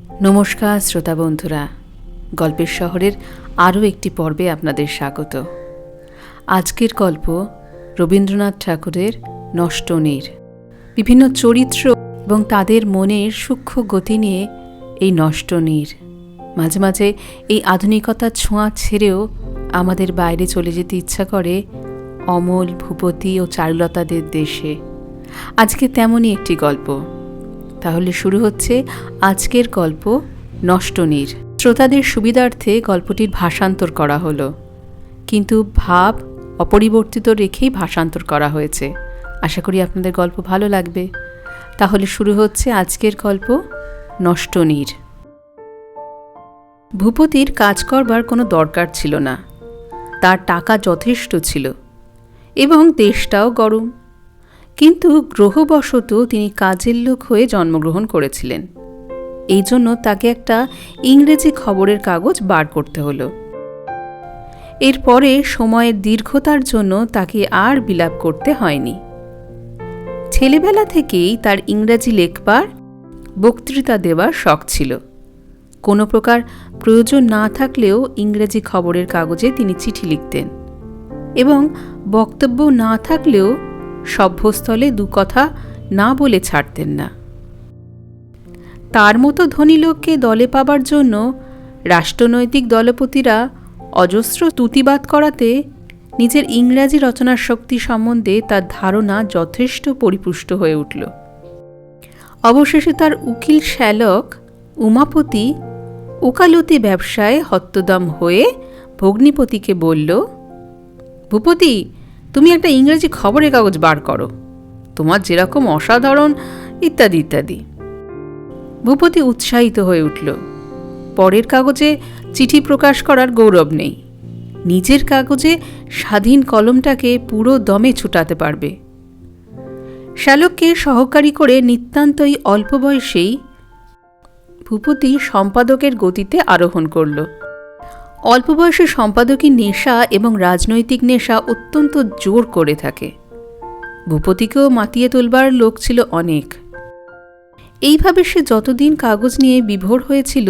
নমস্কার শ্রোতা বন্ধুরা, গল্পের শহরের আরও একটি পর্বে আপনাদের স্বাগত। আজকের গল্প রবীন্দ্রনাথ ঠাকুরের নষ্ট নীর। বিভিন্ন চরিত্র এবং তাদের মনের সূক্ষ্ম গতি নিয়ে এই নষ্ট নীর। মাঝে মাঝে এই আধুনিকতার ছোঁয়া ছেড়েও আমাদের বাইরে চলে যেতে ইচ্ছা করে অমল, ভূপতি ও চারুলতাদের দেশে। আজকে তেমনই একটি গল্প। তাহলে শুরু হচ্ছে আজকের গল্প নষ্ট নীর। শ্রোতাদের সুবিধার্থে গল্পটির ভাষান্তর করা হলো, কিন্তু ভাব অপরিবর্তিত রেখেই ভাষান্তর করা হয়েছে। আশা করি আপনাদের গল্প ভালো লাগবে। তাহলে শুরু হচ্ছে আজকের গল্প নষ্ট নীর। ভূপতির কাজ করবার কোনো দরকার ছিল না। তার টাকা যথেষ্ট ছিল এবং দেশটাও গরম, কিন্তু গ্রহবশত তিনি কাজের লোক হয়ে জন্মগ্রহণ করেছিলেন। এই জন্য তাকে একটা ইংরেজি খবরের কাগজ বার করতে হলো। এরপরে সময়ের দীর্ঘতার জন্য তাকে আর বিলাপ করতে হয়নি। ছেলেবেলা থেকেই তার ইংরাজি লেখবার, বক্তৃতা দেওয়ার শখ ছিল। কোনো প্রকার প্রয়োজন না থাকলেও ইংরেজি খবরের কাগজে তিনি চিঠি লিখতেন এবং বক্তব্য না থাকলেও সভ্যস্থলে দু কথা না বলে ছাড়তেন না। তার মতো ধনী লোককে দলে পাবার জন্য রাষ্ট্রনৈতিক দলপতিরা অজস্র তুতিবাদ করাতে নিজের ইংরাজি রচনার শক্তি সম্বন্ধে তার ধারণা যথেষ্ট পরিপুষ্ট হয়ে উঠল। অবশেষে তার উকিল শ্যালক উমাপতি ওকালতি ব্যবসায় হত্যদম হয়ে ভগ্নিপতিকে বলল, ভূপতি, তুমি একটা ইংরেজি খবরের কাগজ বার করো, তোমার যেরকম অসাধারণ ইত্যাদি ইত্যাদি। ভূপতি উৎসাহিত হয়ে উঠল। পরের কাগজে চিঠি প্রকাশ করার গৌরব নেই, নিজের কাগজে স্বাধীন কলমটাকে পুরো দমে ছুটাতে পারবে। শ্যালককে সহকারী করে নিতান্তই অল্প বয়সেই ভূপতি সম্পাদকের গতিতে আরোহণ করল। অল্প বয়সে সম্পাদকী নেশা এবং রাজনৈতিক নেশা অত্যন্ত জোর করে থাকে। ভূপতিকেও মাতিয়ে তোলবার লোক ছিল অনেক। এইভাবে সে যতদিন কাগজ নিয়ে বিভোর হয়েছিল,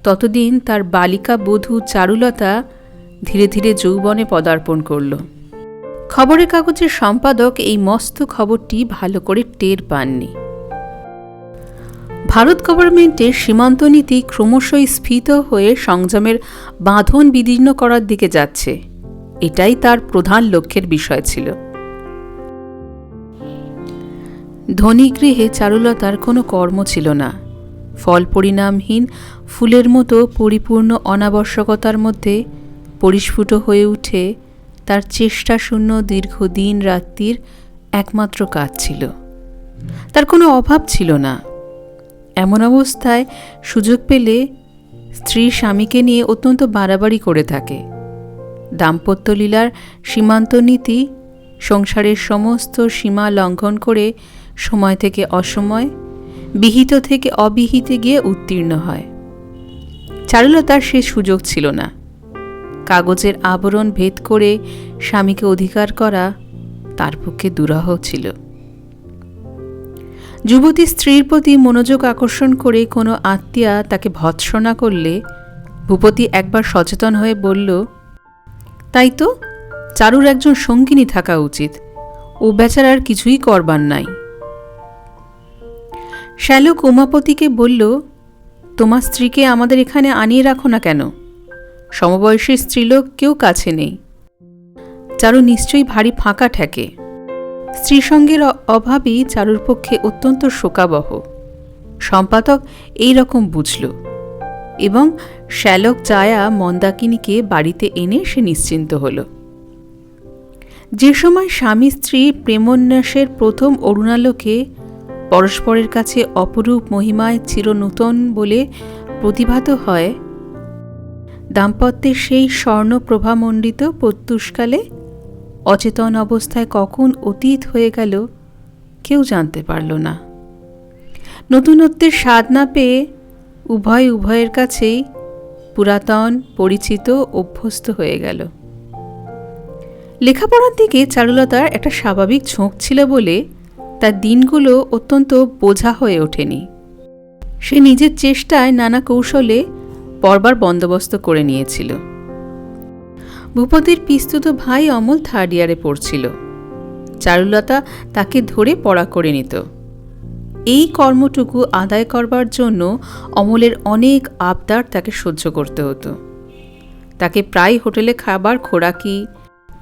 ততদিন তার বালিকা বধূ চারুলতা ধীরে ধীরে যৌবনে পদার্পণ করল। খবরের কাগজের সম্পাদক এই মস্ত খবরটি ভালো করে টের পাননি। ভারত গভর্নমেন্টের সীমান্ত নীতি ক্রমশই স্ফীত হয়ে সংযমের বাঁধন বিদীর্ণ করার দিকে যাচ্ছে, এটাই তার প্রধান লক্ষ্যের বিষয় ছিল। ধনী গৃহে চারুলতার কোনো কর্ম ছিল না। ফল পরিণামহীন ফুলের মতো পরিপূর্ণ অনাবশ্যকতার মধ্যে পরিস্ফুট হয়ে উঠে তার চেষ্টাশূন্য দীর্ঘদিন রাত্রির একমাত্র কাজ ছিল। তার কোনো অভাব ছিল না। এমন অবস্থায় সুযোগ পেলে স্ত্রী স্বামীকে নিয়ে অত্যন্ত বাড়াবাড়ি করে থাকে। দাম্পত্য লীলার সীমান্ত নীতি সংসারের সমস্ত সীমা লঙ্ঘন করে সময় থেকে অসময়, বিহিত থেকে অবিহিতে গিয়ে উত্তীর্ণ হয়। চারুলতার সে সুযোগ ছিল না। কাগজের আবরণ ভেদ করে স্বামীকে অধিকার করা তার পক্ষে দুরূহ ছিল। যুবতী স্ত্রীর প্রতি মনোযোগ আকর্ষণ করে কোনো আত্মীয়া তাকে ভৎসনা করলে ভূপতি একবার সচেতন হয়ে বলল, তাই তো, চারুর একজন সঙ্গিনী থাকা উচিত, ও বেচারার কিছুই করবার নাই। শ্যালক উমাপতিকে বলল, তোমার স্ত্রীকে আমাদের এখানে আনিয়ে রাখো না কেন? সমবয়সী স্ত্রীলোক কেউ কাছে নেই। চারু নিশ্চয়ই ভারী ফাঁকা ঠেকে। স্ত্রীসঙ্গের অভাবই চারুর পক্ষে অত্যন্ত শোকাবহ। সম্পাদক এই রকম বুঝল এবং শ্যালক জায়া মন্দাকিনীকে বাড়িতে এনে সে নিশ্চিন্ত হল। যে সময় স্বামী স্ত্রী প্রেমোন্যাসের প্রথম অরুণালোকে পরস্পরের কাছে অপরূপ মহিমায় চিরনূতন বলে প্রতিভাত হয়, দাম্পত্যের সেই স্বর্ণপ্রভামণ্ডিত প্রত্যুষকালে অচেতন অবস্থায় কখন অতীত হয়ে গেল কেউ জানতে পারল না। নতুনত্বের স্বাদ না পেয়ে উভয়ের কাছেই পুরাতন, পরিচিত, অভ্যস্ত হয়ে গেল। লেখাপড়ার দিকে চারুলতার একটা স্বাভাবিক ঝোঁক ছিল বলে তার দিনগুলো অত্যন্ত বোঝা হয়ে ওঠেনি। সে নিজের চেষ্টায় নানা কৌশলে পড়বার বন্দোবস্ত করে নিয়েছিল। ভূপতির পিস্তুত ভাই অমল 3rd ইয়ারে পড়ছিল। চারুলতা তাকে ধরে পড়া করে নিত। এই কর্মটুকু আদায় করবার জন্য অমলের অনেক আবদার তাকে সহ্য করতে হতো। তাকে প্রায় হোটেলে খাবার, খোরাকি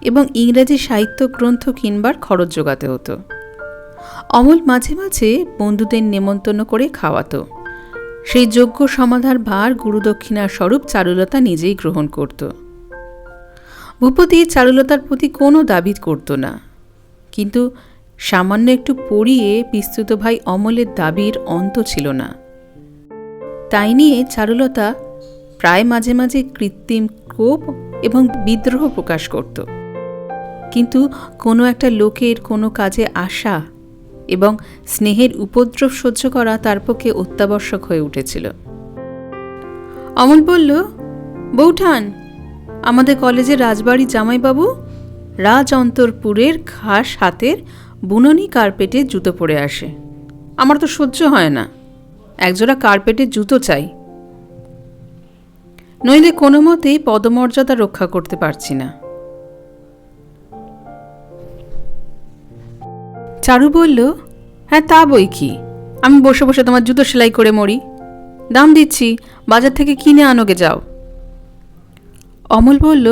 এবং ইংরেজি সাহিত্য গ্রন্থ কিনবার খরচ জোগাতে হতো। অমল মাঝে মাঝে বন্ধুদের নেমন্তন্ন করে খাওয়াতো। সেই যোগ্য সমাধার ভার গুরুদক্ষিণার স্বরূপ চারুলতা নিজেই গ্রহণ করত। ভূপতি চারুলতার প্রতি কোনো দাবি করত না, কিন্তু সামান্য একটু পড়িয়ে পিস্তুত ভাই অমলের দাবির অন্ত ছিল না। তাই নিয়ে চারুলতা প্রায় মাঝে মাঝে কৃত্রিম ক্ষোভ এবং বিদ্রোহ প্রকাশ করত। কিন্তু কোনো একটা লোকের কোনো কাজে আসা এবং স্নেহের উপদ্রব সহ্য করা তার পক্ষে অত্যাবশ্যক হয়ে উঠেছিল। অমল বলল, বৌঠান, আমাদের কলেজের রাজবাড়ি জামাইবাবু রাজ অন্তরপুরের ঘাস হাতের বুননি কার্পেটের জুতো পরে আসে। আমার তো সহ্য হয় না, একজোড়া কার্পেটের জুতো চাই, নইলে কোনো মতেই পদমর্যাদা রক্ষা করতে পারছি না। চারু বলল, হ্যাঁ তা বই কি, আমি বসে বসে তোমার জুতো সেলাই করে মরি, দাম দিচ্ছি, বাজার থেকে কিনে আনোগে যাও। অমল বলল,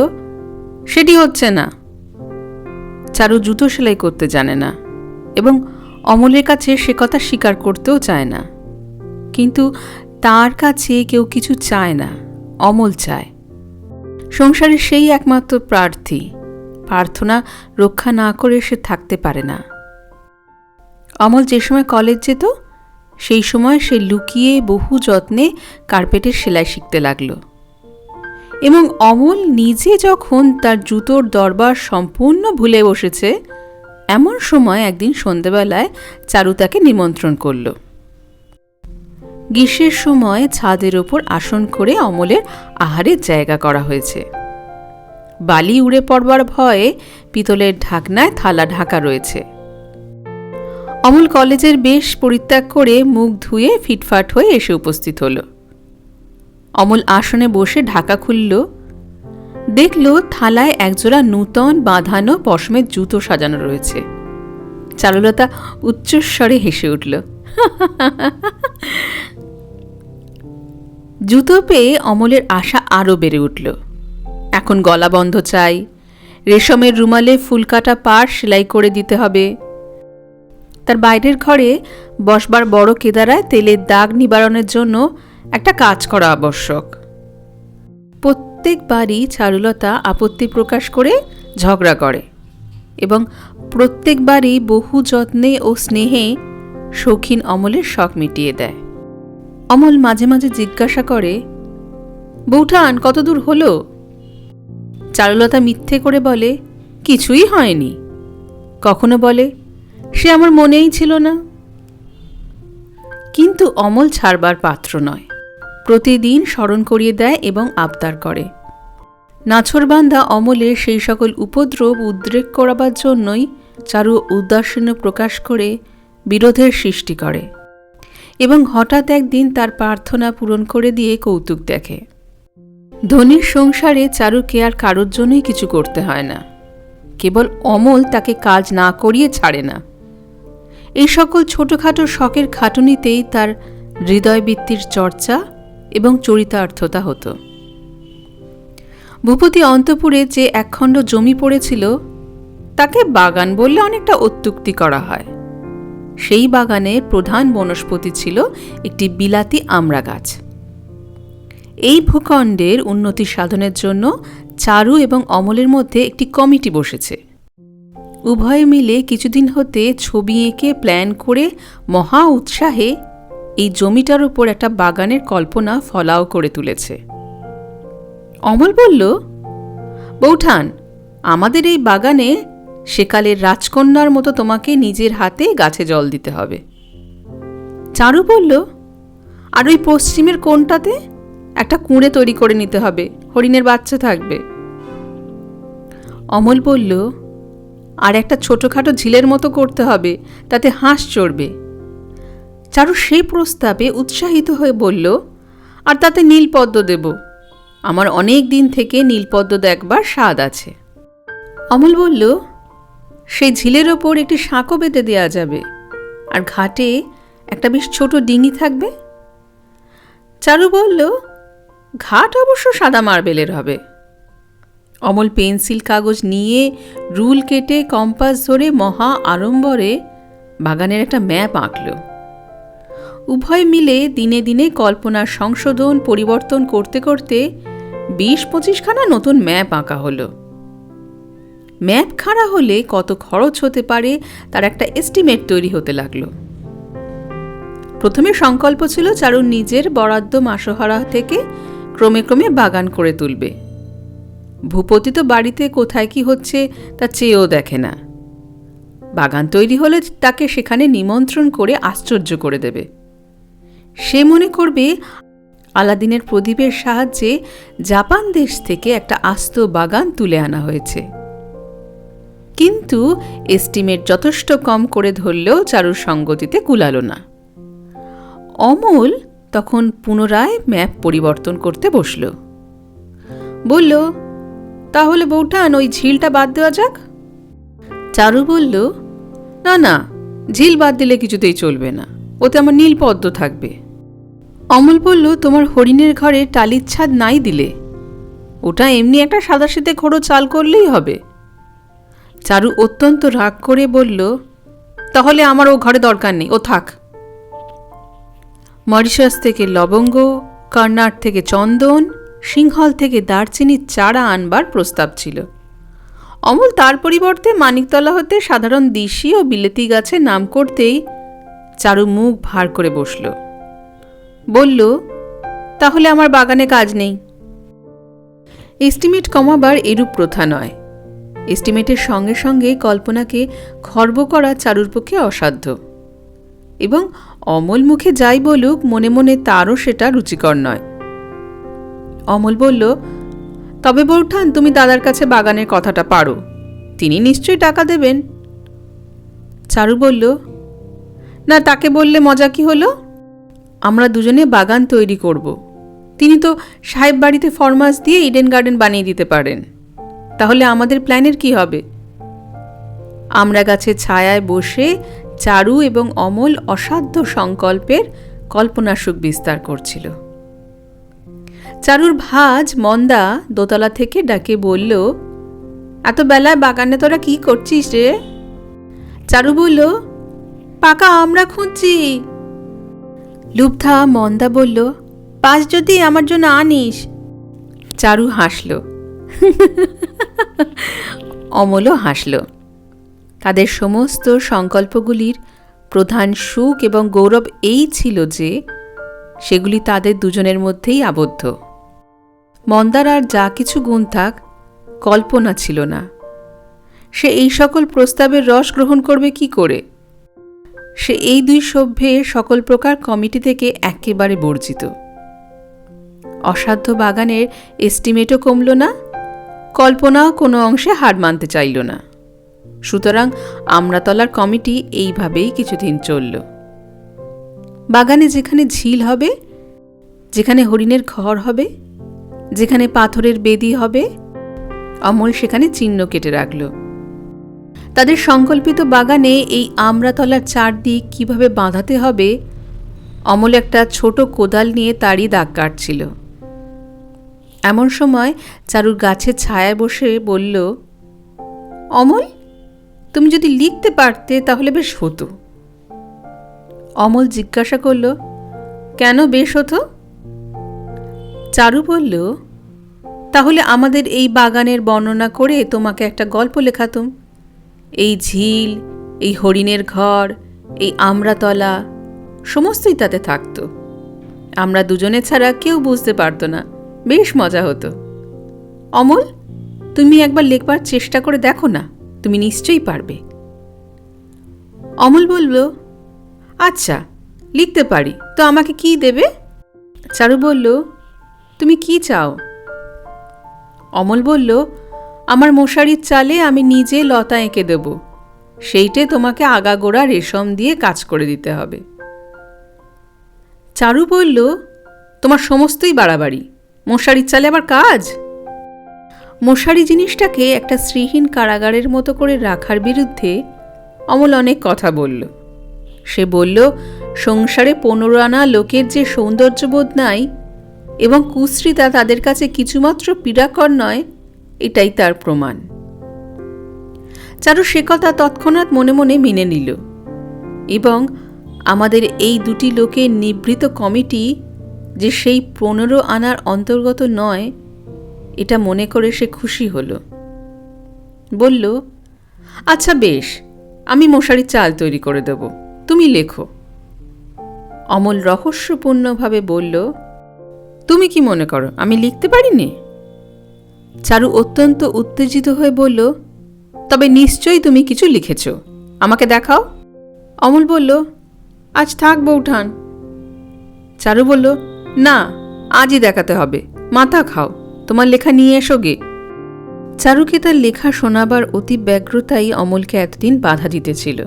সেটি হচ্ছে না। চারু জুতো সেলাই করতে জানে না এবং অমলের কাছে সে কথা স্বীকার করতেও চায় না। কিন্তু তার কাছে কেউ কিছু চায় না, অমল চায়। সংসারের সেই একমাত্র প্রার্থী, প্রার্থনা রক্ষা না করে সে থাকতে পারে না। অমল যে সময় কলেজ যেত সেই সময় সে লুকিয়ে বহু যত্নে কার্পেটের সেলাই শিখতে লাগলো এবং অমল নিজে যখন তার জুতোর দরবার সম্পূর্ণ ভুলে বসেছে, এমন সময় একদিন সন্ধ্যেবেলায় চারু তাকে নিমন্ত্রণ করল। গ্রীষ্মের সময় ছাদের ওপর আসন করে অমলের আহারের জায়গা করা হয়েছে। বালি উড়ে পড়বার ভয়ে পিতলের ঢাকনায় থালা ঢাকা রয়েছে। অমল কলেজের বেশ পরিত্যাগ করে মুখ ধুয়ে ফিটফাট হয়ে এসে উপস্থিত হল। অমল আসনে বসে ঢাকা খুলল, দেখল থালায় একজোড়া নূতন বাঁধানো পশমের জুতো সাজানো রয়েছে। চারুলতা উচ্চস্বরে হেসে উঠল। জুতো পেয়ে অমলের আশা আরও বেড়ে উঠল। এখন গলা বন্ধ চাই, রেশমের রুমালে ফুলকাটা পাড় সেলাই করে দিতে হবে। তার বাইরের ঘরে বসবার বড় কেদারায় তেলের দাগ নিবারণের জন্য একটা কাজ করা আবশ্যক। প্রত্যেকবারই চারুলতা আপত্তি প্রকাশ করে ঝগড়া করে এবং প্রত্যেকবারই বহু যত্নে ও স্নেহে শৌখিন অমলের শখ মিটিয়ে দেয়। অমল মাঝে মাঝে জিজ্ঞাসা করে, বৌঠান কতদূর হলো? চারুলতা মিথ্যে করে বলে, কিছুই হয়নি। কখনো বলে, সে আমার মনেই ছিল না। কিন্তু অমল ছাড়বার পাত্র নয়, প্রতিদিন স্মরণ করিয়ে দেয় এবং আবদার করে। নাছোড়বান্ধা অমলের সেই সকল উপদ্রব উদ্রেক করাবার জন্যই চারু উদাসীন্য প্রকাশ করে বিরোধের সৃষ্টি করে এবং হঠাৎ একদিন তার প্রার্থনা পূরণ করে দিয়ে কৌতুক দেখে। ধনীর সংসারে চারুকে আর কারোর জন্যই কিছু করতে হয় না, কেবল অমল তাকে কাজ না করিয়ে ছাড়ে না। এই সকল ছোটখাটো শখের খাটুনিতেই তার হৃদয়বৃত্তির চর্চা এবং চরিতার্থতা হতো। ভূপতি অন্তপুরে যে একখণ্ড জমি পড়েছিল তাকে বাগান বললে অনেকটা অত্যুক্তি করা হয়। সেই বাগানের প্রধান বনস্পতি ছিল একটি বিলাতি আমড়া গাছ। এই ভূখণ্ডের উন্নতি সাধনের জন্য চারু এবং অমলের মধ্যে একটি কমিটি বসেছে। উভয়ে মিলে কিছুদিন হতে ছবি এঁকে প্ল্যান করে মহা উৎসাহে এই জমিটার উপর একটা বাগানের কল্পনা ফলাও করে তুলেছে। অমল বলল, বৌঠান, আমাদের এই বাগানে সেকালের রাজকন্যার মতো তোমাকে নিজের হাতে গাছে জল দিতে হবে। চারু বলল, আর ওই পশ্চিমের কোণটাতে একটা কুঁড়ে তৈরি করে নিতে হবে, হরিণের বাচ্চা থাকবে। অমল বলল, আর একটা ছোটখাটো ঝিলের মতো করতে হবে, তাতে হাঁস চড়বে। চারু সেই প্রস্তাবে উৎসাহিত হয়ে বলল, আর তাতে নীলপদ্ম দেব। আমার অনেক দিন থেকে নীলপদ্ম দেখবার স্বাদ আছে। অমল বলল, সেই ঝিলের ওপর একটি সাঁকো বেঁধে দেওয়া যাবে, আর ঘাটে একটা বেশ ছোট ডিঙি থাকবে। চারু বলল, ঘাট অবশ্য সাদা মার্বেলের হবে। অমল পেন্সিল কাগজ নিয়ে রুল কেটে কম্পাস ধরে মহা আড়ম্বরে বাগানের একটা ম্যাপ আঁকল। উভয় মিলে দিনে দিনে কল্পনার সংশোধন পরিবর্তন করতে করতে 20-25 খানা নতুন ম্যাপ আঁকা হলো। ম্যাপ খাড়া হলে কত খরচ হতে পারে তার একটা এস্টিমেট তৈরি হতে লাগলো। প্রথমে সংকল্প ছিল চারুর নিজের বরাদ্দ মাসোহারা থেকে ক্রমে ক্রমে বাগান করে তুলবে। ভূপতি তো বাড়িতে কোথায় কি হচ্ছে তা চেয়েও দেখে না। বাগান তৈরি হলে তাকে সেখানে নিমন্ত্রণ করে আশ্চর্য করে দেবে। সে মনে করবে আলাদিনের প্রদীপের সাহায্যে জাপান দেশ থেকে একটা আস্ত বাগান তুলে আনা হয়েছে। কিন্তু এস্টিমেট যথেষ্ট কম করে ধরলেও চারুর সঙ্গতিতে কুলালো না। অমল তখন পুনরায় ম্যাপ পরিবর্তন করতে বসল। বলল, তাহলে বৌঠান ওই ঝিলটা বাদ দেওয়া যাক। চারু বলল, না না, ঝিল বাদ দিলে কিছুতেই চলবে না, ওতে আমার নীলপদ্ম থাকবে। অমল বলল, তোমার হরিণের ঘরে টালির ছাদ নাই দিলে? ওটা এমনি একটা সাদাসিধে খোড়ো চাল করলেই হবে। চারু অত্যন্ত রাগ করে বলল, তাহলে আমার ও ঘরে দরকার নেই, ও থাক। মরিশাস থেকে লবঙ্গ, কর্ণাট থেকে চন্দন, সিংহল থেকে দারচিনির চারা আনবার প্রস্তাব ছিল। অমল তার পরিবর্তে মানিকতলা হতে সাধারণ দিশি ও বিলেতি গাছের নাম করতেই চারু মুখ ভার করে বসল। বলল, তাহলে আমার বাগানে কাজ নেই। এস্টিমেট কমাবার এরূপ প্রথা নয়। এস্টিমেটের সঙ্গে সঙ্গে কল্পনাকে খর্ব করা চারুর পক্ষে অসাধ্য, এবং অমল মুখে যাই বলুক মনে মনে তারও সেটা রুচিকর নয়। অমল বলল, তবে বৌঠান তুমি দাদার কাছে বাগানের কথাটা পারো, তিনি নিশ্চয়ই টাকা দেবেন। চারু বলল, না, তাকে বললে মজা কি হলো? আমরা দুজনে বাগান তৈরি করব। তিনি তো সাহেব বাড়িতে ফরমাস দিয়ে ইডেন গার্ডেন বানিয়ে দিতে পারেন। তাহলে আমাদের প্ল্যানের কি হবে? আমরা গাছের ছায়ায় বসে চারু এবং অমল অসাধ্য সংকল্পের কল্পনাসুখ বিস্তার করছিল। চারুর ভাজ মন্দা দোতলা থেকে ডাকে বলল, এত বেলায় বাগানে তোরা কি করছিস রে? চারু বলল, পাকা আমরা খুঁজছি। লুব্ধা মন্দা বলল, পাঁচ যদি আমার জন্য আনিস। চারু হাসল, অমলও হাসল। তাদের সমস্ত সংকল্পগুলির প্রধান সুখ এবং গৌরব এই ছিল যে সেগুলি তাদের দুজনের মধ্যেই আবদ্ধ। মন্দার আর যা কিছু গুণ থাক, কল্পনা ছিল না। সে এই সকল প্রস্তাবের রস গ্রহণ করবে কি করে? সে এই দুই সভ্যের সকল প্রকার কমিটি থেকে একেবারে বর্জিত। অসাধ্য বাগানের এস্টিমেটও কমল না, কল্পনাও কোনো অংশে হার মানতে চাইল না। সুতরাং আমরাতলার কমিটি এইভাবেই কিছুদিন চলল। বাগানে যেখানে ঝিল হবে, যেখানে হরিণের ঘর হবে, যেখানে পাথরের বেদি হবে, অমল সেখানে চিহ্ন কেটে রাখল। তাদের সংকল্পিত বাগানে এই আমরাতলার চারদিক কিভাবে বাঁধাতে হবে, অমল একটা ছোট কোদাল নিয়ে তারই দাগ কাটছিল। এমন সময় চারুর গাছের ছায়ায় বসে বলল, অমল, তুমি যদি লিখতে পারতে তাহলে বেশ হতো। অমল জিজ্ঞাসা করল, কেন বেশ হতো? চারু বলল, তাহলে আমাদের এই বাগানের বর্ণনা করে তোমাকে একটা গল্প লেখাতুম। এই ঝিল, এই হরিণের ঘর, এই আমরাতলা সমস্তই তাতে থাকত। আমরা দুজনে ছাড়া কেউ বুঝতে পারত না, বেশ মজা হতো। অমল, তুমি একবার লেখবার চেষ্টা করে দেখো না, তুমি নিশ্চয়ই পারবে। অমল বলল, আচ্ছা, লিখতে পারি, তো আমাকে কি দেবে? চারু বলল, তুমি কি চাও? অমল বলল, আমার মশারির চালে আমি নিজে লতা এঁকে দেব, সেইটে তোমাকে আগাগোড়া রেশম দিয়ে কাজ করে দিতে হবে। চারু বলল, তোমার সমস্তই বাড়াবাড়ি, মশারির চালে আবার কাজ। মশারি জিনিসটাকে একটা শ্রীহীন কারাগারের মতো করে রাখার বিরুদ্ধে অমল অনেক কথা বলল। সে বলল, সংসারে 15 আনা লোকের যে সৌন্দর্যবোধ নাই এবং কুশ্রিতা তাদের কাছে কিছুমাত্র পীড়াকর নয়, এটাই তার প্রমাণ। চারু সে কথা তৎক্ষণাৎ মনে মনে মেনে নিল এবং আমাদের এই দুটি লোকের নিভৃত কমিটি যে সেই 15 আনার অন্তর্গত নয়, এটা মনে করে সে খুশি হল। বলল, আচ্ছা বেশ, আমি মশারির চাল তৈরি করে দেব, তুমি লেখো। অমল রহস্যপূর্ণভাবে বলল, তুমি কি মনে করো আমি লিখতে পারিনি? চারু অত্যন্ত উত্তেজিত হয়ে বলল, তবে নিশ্চয়ই তুমি কিছু লিখেছ, আমাকে দেখাও। অমল বলল, আজ থাক বৌঠান। চারু বলল, না, আজই দেখাতে হবে, মাথা খাও, তোমার লেখা নিয়ে এসো গে। চারুকে তার লেখা শোনাবার অতি ব্যগ্রতাই অমলকে এতদিন বাধা দিতেছিল।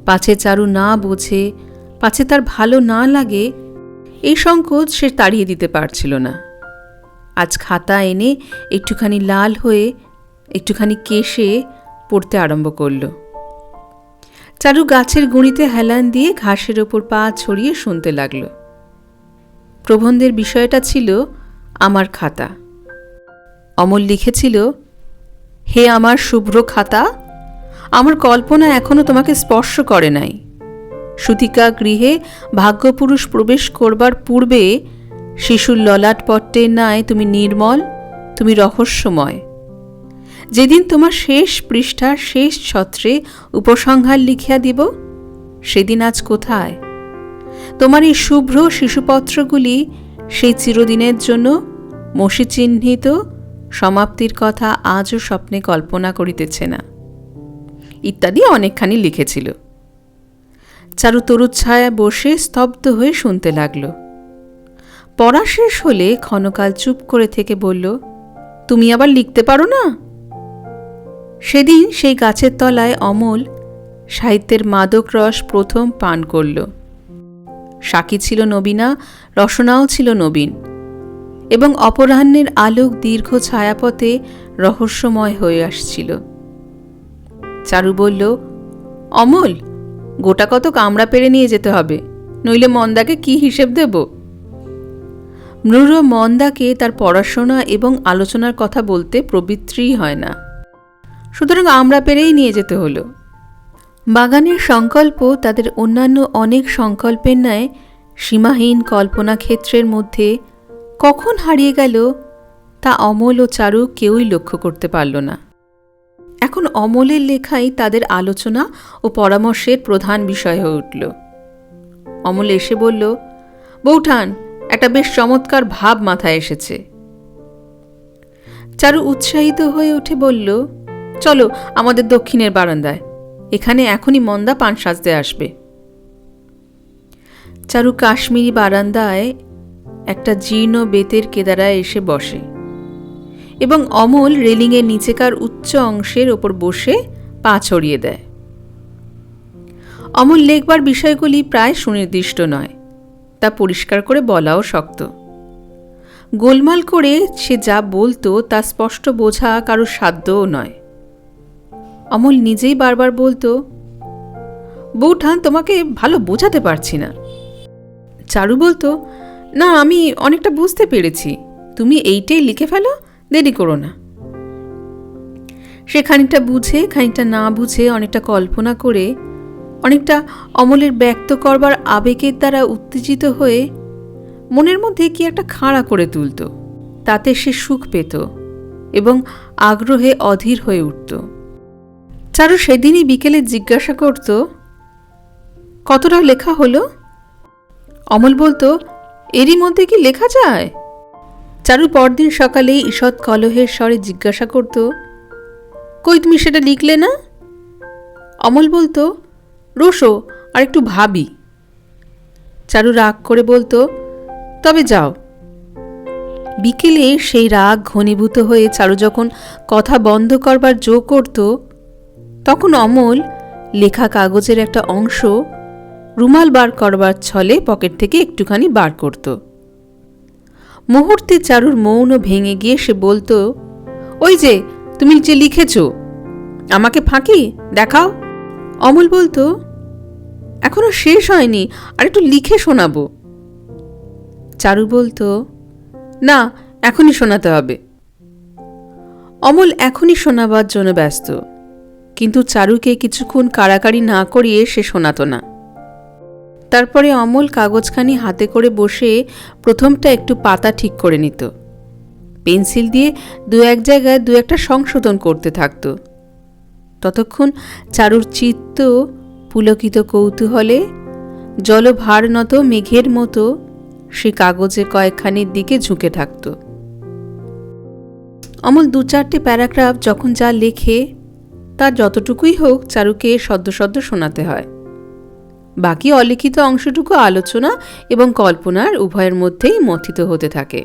পাছে চারু না বোঝে, পাছে তার ভালো না লাগে, এই সংকোচ সে তাড়িয়ে দিতে পারছিল না। আজ খাতা এনে একটুখানি লাল হয়ে একটুখানি কেশে পড়তে আরম্ভ করল। চারু গাছের গুঁড়িতে হেলান দিয়ে ঘাসের ওপর পা ছড়িয়ে শুনতে লাগল। প্রবন্ধের বিষয়টা ছিল আমার খাতা। অমল লিখেছিল, হে আমার শুভ্র খাতা, আমার কল্পনা এখনো তোমাকে স্পর্শ করে নাই। সুতিকা গৃহে ভাগ্যপুরুষ প্রবেশ করবার পূর্বে শিশুর ললাটপট্টের ন্যায় তুমি নির্মল, তুমি রহস্যময়। যেদিন তোমার শেষ পৃষ্ঠার শেষ ছত্রে উপসংহার লিখিয়া দিব, সেদিন আজ কোথায়? তোমার এই শুভ্র শিশুপত্রগুলি সেই চিরদিনের জন্য মসিচিহ্নিত সমাপ্তির কথা আজও স্বপ্নে কল্পনা করিতেছে না, ইত্যাদি অনেকখানি লিখেছিল। চারু তরুচ্ছায়া বসে স্তব্ধ হয়ে শুনতে লাগল। পড়া শেষ হলে ক্ষণকাল চুপ করে থেকে বলল, তুমি আবার লিখতে পারো না? সেদিন সেই গাছের তলায় অমল সাহিত্যের মাদক রস প্রথম পান করল। সাকি ছিল নবীনা, রসনাও ছিল নবীন, এবং অপরাহ্নের আলোক দীর্ঘ ছায়াপথে রহস্যময় হয়ে আসছিল। চারু বলল, অমল, গোটা কত কামড়া পেরে নিয়ে যেতে হবে, নইলে মন্দাকে কি হিসেব দেব? মৃঢ় মন্দাকে তার পড়াশোনা এবং আলোচনার কথা বলতে প্রবৃত্তিই হয় না, সুতরাং আমরা পেরেই নিয়ে যেতে হলো। বাগানের সংকল্প তাদের অন্যান্য অনেক সংকল্পের ন্যায় সীমাহীন কল্পনা ক্ষেত্রের মধ্যে কখন হারিয়ে গেল তা অমল ও চারু কেউই লক্ষ্য করতে পারল না। এখন অমলের লেখাই তাদের আলোচনা ও পরামর্শের প্রধান বিষয় হয়ে উঠল। অমল এসে বলল, বৌঠান, একটা বেশ চমৎকার ভাব মাথায় এসেছে। চারু উৎসাহিত হয়ে উঠে বলল, চলো আমাদের দক্ষিণের বারান্দায়, এখানে এখনই মন্দা পান সাজতে আসবে। চারু কাশ্মীরি বারান্দায় একটা জীর্ণ বেতের কেদারায় এসে বসে এবং অমল রেলিংয়ের নিচেকার উচ্চ অংশের ওপর বসে পা ছড়িয়ে দেয়। অমল লেখবার বিষয়গুলি প্রায় সুনির্দিষ্ট নয়, তা পরিষ্কার করে বলাও শক্ত। গোলমাল করে সে যা বলতো তা স্পষ্ট বোঝা কারো সাধ্যও নয়। অমল নিজেই বারবার বলতো, বৌঠান, তোমাকে ভালো বোঝাতে পারছি না। চারু বলতো, না, আমি অনেকটা বুঝতে পেরেছি, তুমি এইটাই লিখে ফেলো, দেরি করো না। সে খানিকটা বুঝে খানিকটা না বুঝে, অনেকটা কল্পনা করে, অনেকটা অমলের ব্যক্ত করবার আবেগের দ্বারা উত্তেজিত হয়ে মনের মধ্যে কি একটা খাড়া করে তুলত। তাতে সে সুখ পেত এবং আগ্রহে অধীর হয়ে উঠত। চারু সেদিনই বিকেলে জিজ্ঞাসা করত, কতটা লেখা হলো? অমল বলতো, এরই মধ্যে কি লেখা যায়? চারু পরদিন সকালেই ঈষৎ কলহের স্বরে জিজ্ঞাসা করত, কই তুমি সেটা লিখলে না? অমল বলতো, রোসো, আর একটু ভাবি। চারু রাগ করে বলতো, তবে যাও। বিকেলে সেই রাগ ঘনীভূত হয়ে চারু যখন কথা বন্ধ করবার জো করত, তখন অমল লেখা কাগজের একটা অংশ রুমাল বার করবার ছলে পকেট থেকে একটুখানি বার করত। মুহূর্তে চারুর মৌন ভেঙে গিয়ে সে বলতো, ওই যে তুমি যে লিখেছ, আমাকে ফাঁকি দেখাও। অমল বলতো, এখনো শেষ হয়নি, আর একটু লিখে শোনাবো। চারু বলতো, না, এখনই শোনাতে হবে। অমল এখনই শোনাবার জন্য ব্যস্ত, কিন্তু চারুকে কিছুক্ষণ কাড়াকাড়ি না করিয়ে সে শোনাত না। তারপরে অমল কাগজখানি হাতে করে বসে প্রথমটা একটু পাতা ঠিক করে নিত, পেন্সিল দিয়ে দু এক জায়গায় দু একটা সংশোধন করতে থাকত। ততক্ষণ চারুর চিত্ত পুলকিত কৌতূহলে জলভারনত মেঘের মতো সে কাগজে কয়েকখানির দিকে ঝুঁকে থাকত। অমল দু চারটে প্যারাগ্রাফ যখন যা লেখে তার যতটুকুই হোক চারুকে সদ্য সদ্য শোনাতে হয়। বাকি অলিখিত অংশটুকু আলোচনা এবং কল্পনার উভয়ের মধ্যেই মথিত হতে থাকে।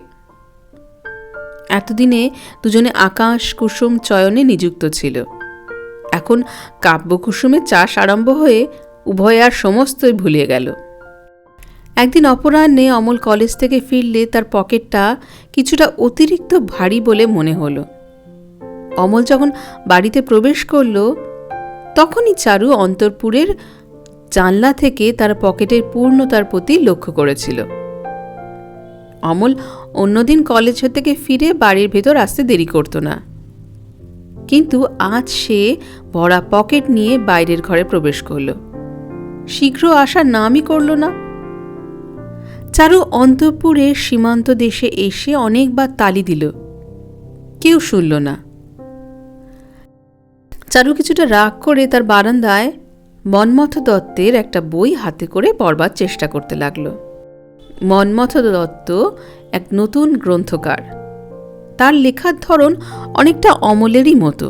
এতদিনে দুজনে আকাশ কুসুম চয়নে নিযুক্ত ছিল। এখন কাব্যকুসুমের চাষ আরম্ভ হয়ে উভয় আর সমস্তই ভুলিয়ে গেল। একদিন অপরাহ্নে অমল কলেজ থেকে ফিরলে তার পকেটটা কিছুটা অতিরিক্ত ভারী বলে মনে হলো। অমল যখন বাড়িতে প্রবেশ করল তখনই চারু অন্তরপুরের জানলা থেকে তার পকেটের পূর্ণতার প্রতি লক্ষ্য করেছিল। অমল অন্যদিন কলেজ থেকে ফিরে বাড়ির ভেতর আসতে দেরি করত না, কিন্তু আজ সে ভরা পকেট নিয়ে বাইরের ঘরে প্রবেশ করল। শীঘ্র আসার নামই করল না। চারু অন্তঃপুরের সীমান্ত দেশে এসে অনেকবার তালি দিল, কেউ শুনল না। চারু কিছুটা রাগ করে তার বারান্দায় মন্মথ দত্তের একটা বই হাতে করে পড়বার চেষ্টা করতে লাগল। মন্মথ দত্ত এক নতুন গ্রন্থকার। তার লেখার ধরন অনেকটা অমলেরই মতো।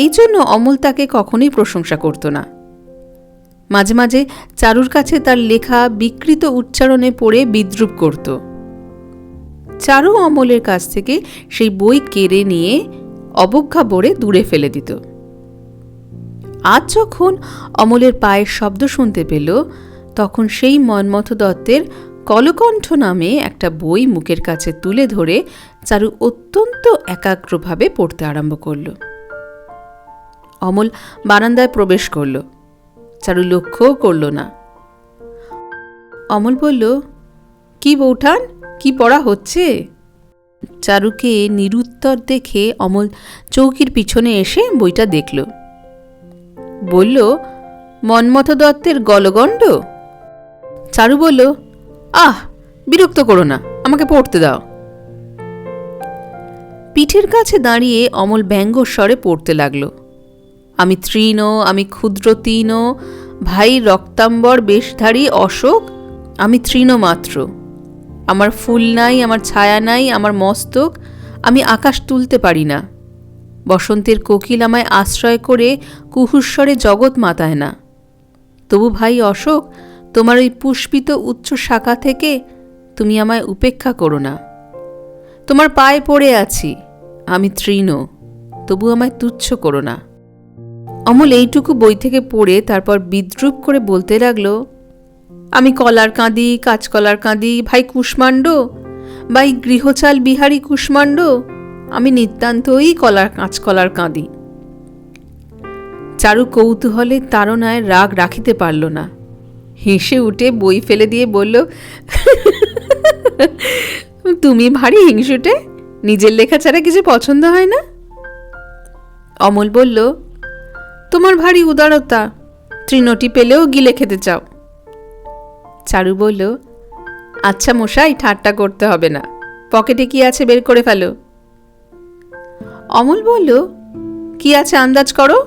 এই জন্য অমল তাকে কখনোই প্রশংসা করত না। মাঝে মাঝে চারুর কাছে তার লেখা বিকৃত উচ্চারণে পড়ে বিদ্রূপ করত। চারু অমলের কাছ থেকে সেই বই কেড়ে নিয়ে অবজ্ঞা ভরে দূরে ফেলে দিত। আজ যখন অমলের পায়ের শব্দ শুনতে পেল তখন সেই মন্মথ দত্তের কলকণ্ঠ নামে একটা বই মুখের কাছে তুলে ধরে চারু অত্যন্ত একাগ্রভাবে পড়তে আরম্ভ করল। অমল বারান্দায় প্রবেশ করল, চারু লক্ষ্যও করল না। অমল বলল, কি বৌঠান, কি পড়া হচ্ছে? চারুকে নিরুত্তর দেখে অমল চৌকির পিছনে এসে বইটা দেখল। বলল, মন্মথ দত্তের গলগণ্ড। চারু বলল, আহ, বিরক্ত করো না, আমাকে পড়তে দাও। পিঠের কাছে দাঁড়িয়ে অমল ব্যঙ্গস্বরে পড়তে লাগল। আমি তৃণ, আমি ক্ষুদ্র তৃণ, ভাই রক্তাম্বর বেশধারী অশোক, আমি তৃণ মাত্র। আমার ফুল নাই, আমার ছায়া নাই, আমার মস্তক, আমি আকাশ তুলতে পারি না। বসন্তের কোকিল আমায় আশ্রয় করে কুহুস্বরে জগৎ মাতায় না। তবু ভাই অশোক, তোমার ওই পুষ্পিত উচ্চ শাখা থেকে তুমি আমায় উপেক্ষা করো না। তোমার পায়ে পড়ে আছি, আমি তৃণ, তবু আমায় তুচ্ছ করো না। অমল এইটুকু বই থেকে পড়ে তারপর বিদ্রূপ করে বলতে লাগল, আমি কলার কাঁদি, কাঁচকলার কাঁদি, ভাই কুষ্মাণ্ড, ভাই গৃহচাল বিহারী কুষ্মাণ্ড, আমি নিতান্তই কাঁচকলার কাঁদি। চারু কৌতূহলে তাড়নায় রাগ রাখিতে পারল না, হেসে উঠে বই ফেলে দিয়ে বলল, তুমি ভারী হিংসুটে, নিজের লেখা ছাড়া কিছু পছন্দ হয় না। অমল বলল, তোমার ভারী উদারতা, তৃণটি পেলেও গিলে খেতে চাও। চারু বলল, আচ্ছা মশাই, ঠাট্টা করতে হবে না, পকেটে কি আছে বের করে ফেলো। অমল বলল, কি আছে আন্দাজ করো।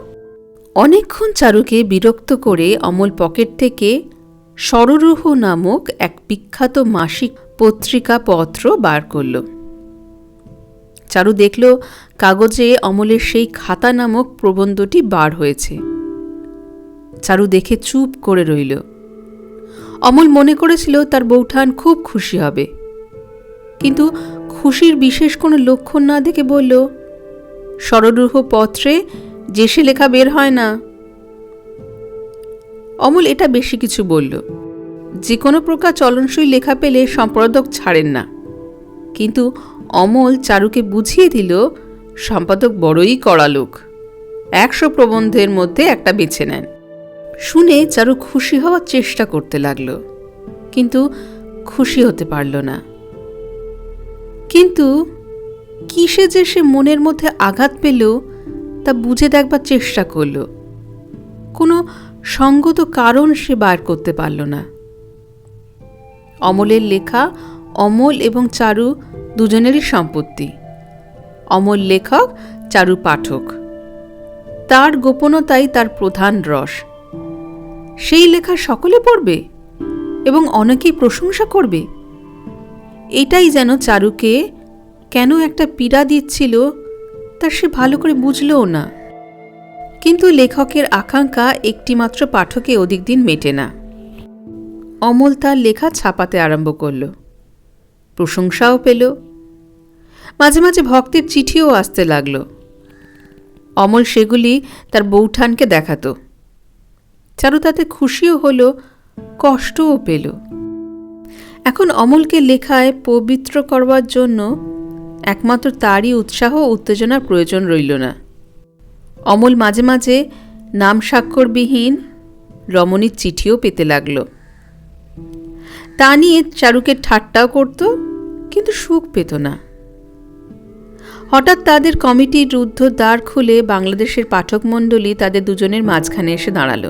অনেকক্ষণ চারুকে বিরক্ত করে অমল পকেট থেকে সররূহ নামক এক বিখ্যাত মাসিক পত্রিকা পত্র বার করল। চারু দেখল কাগজে অমলের সেই খাতা নামক প্রবন্ধটি বার হয়েছে। চারু দেখে চুপ করে রইল। অমল মনে করেছিল তার বৌঠান খুব খুশি হবে, কিন্তু খুশির বিশেষ কোনো লক্ষণ না দেখে বলল, সররূহ পত্রে যে সে লেখা বের হয় না। অমল এটা বেশি কিছু বলল। যে কোনো প্রকার চলনসই লেখা পেলে সম্পাদক ছাড়েন না, কিন্তু অমল চারুকে বুঝিয়ে দিল সম্পাদক বড়ই কড়া লোক, 100 প্রবন্ধের মধ্যে একটা বেছে নেন। শুনে চারু খুশি হওয়ার চেষ্টা করতে লাগল, কিন্তু খুশি হতে পারল না। কিন্তু কিসে যে সে মনের মধ্যে আঘাত পেল তা বুঝে দেখবার চেষ্টা করল। কোনো সঙ্গত কারণ সে বার করতে পারল না। অমলের লেখা অমল এবং চারু দুজনেরই সম্পত্তি। অমল লেখক, চারু পাঠক। তার গোপনতাই তার প্রধান রস। সেই লেখা সকলে পড়বে এবং অনেকেই প্রশংসা করবে। এটাই যেন চারুকে কেন একটা পীড়া দিচ্ছিল তা সে ভালো করে বুঝলও না। কিন্তু লেখকের আকাঙ্ক্ষা একটিমাত্র পাঠকে অধিক দিন মেটে না। অমল তার লেখা ছাপাতে আরম্ভ করল, প্রশংসাও পেল, মাঝে মাঝে ভক্তের চিঠিও আসতে লাগল। অমল সেগুলি তার বৌঠানকে দেখাত। চারু তাতে খুশিও হল, কষ্টও পেল। এখন অমলকে লেখায় পবিত্র করবার জন্য একমাত্র তারই উৎসাহ উত্তেজনার প্রয়োজন রইল না। অমল মাঝে মাঝে নাম স্বাক্ষরবিহীন রমণীর চিঠিও পেতে লাগল। তা নিয়ে চারুকে ঠাট্টাও করত, কিন্তু সুখ পেত না। হঠাৎ তাদের কমিটির রুদ্ধ দ্বার খুলে বাংলাদেশের পাঠক মণ্ডলী তাদের দুজনের মাঝখানে এসে দাঁড়াল।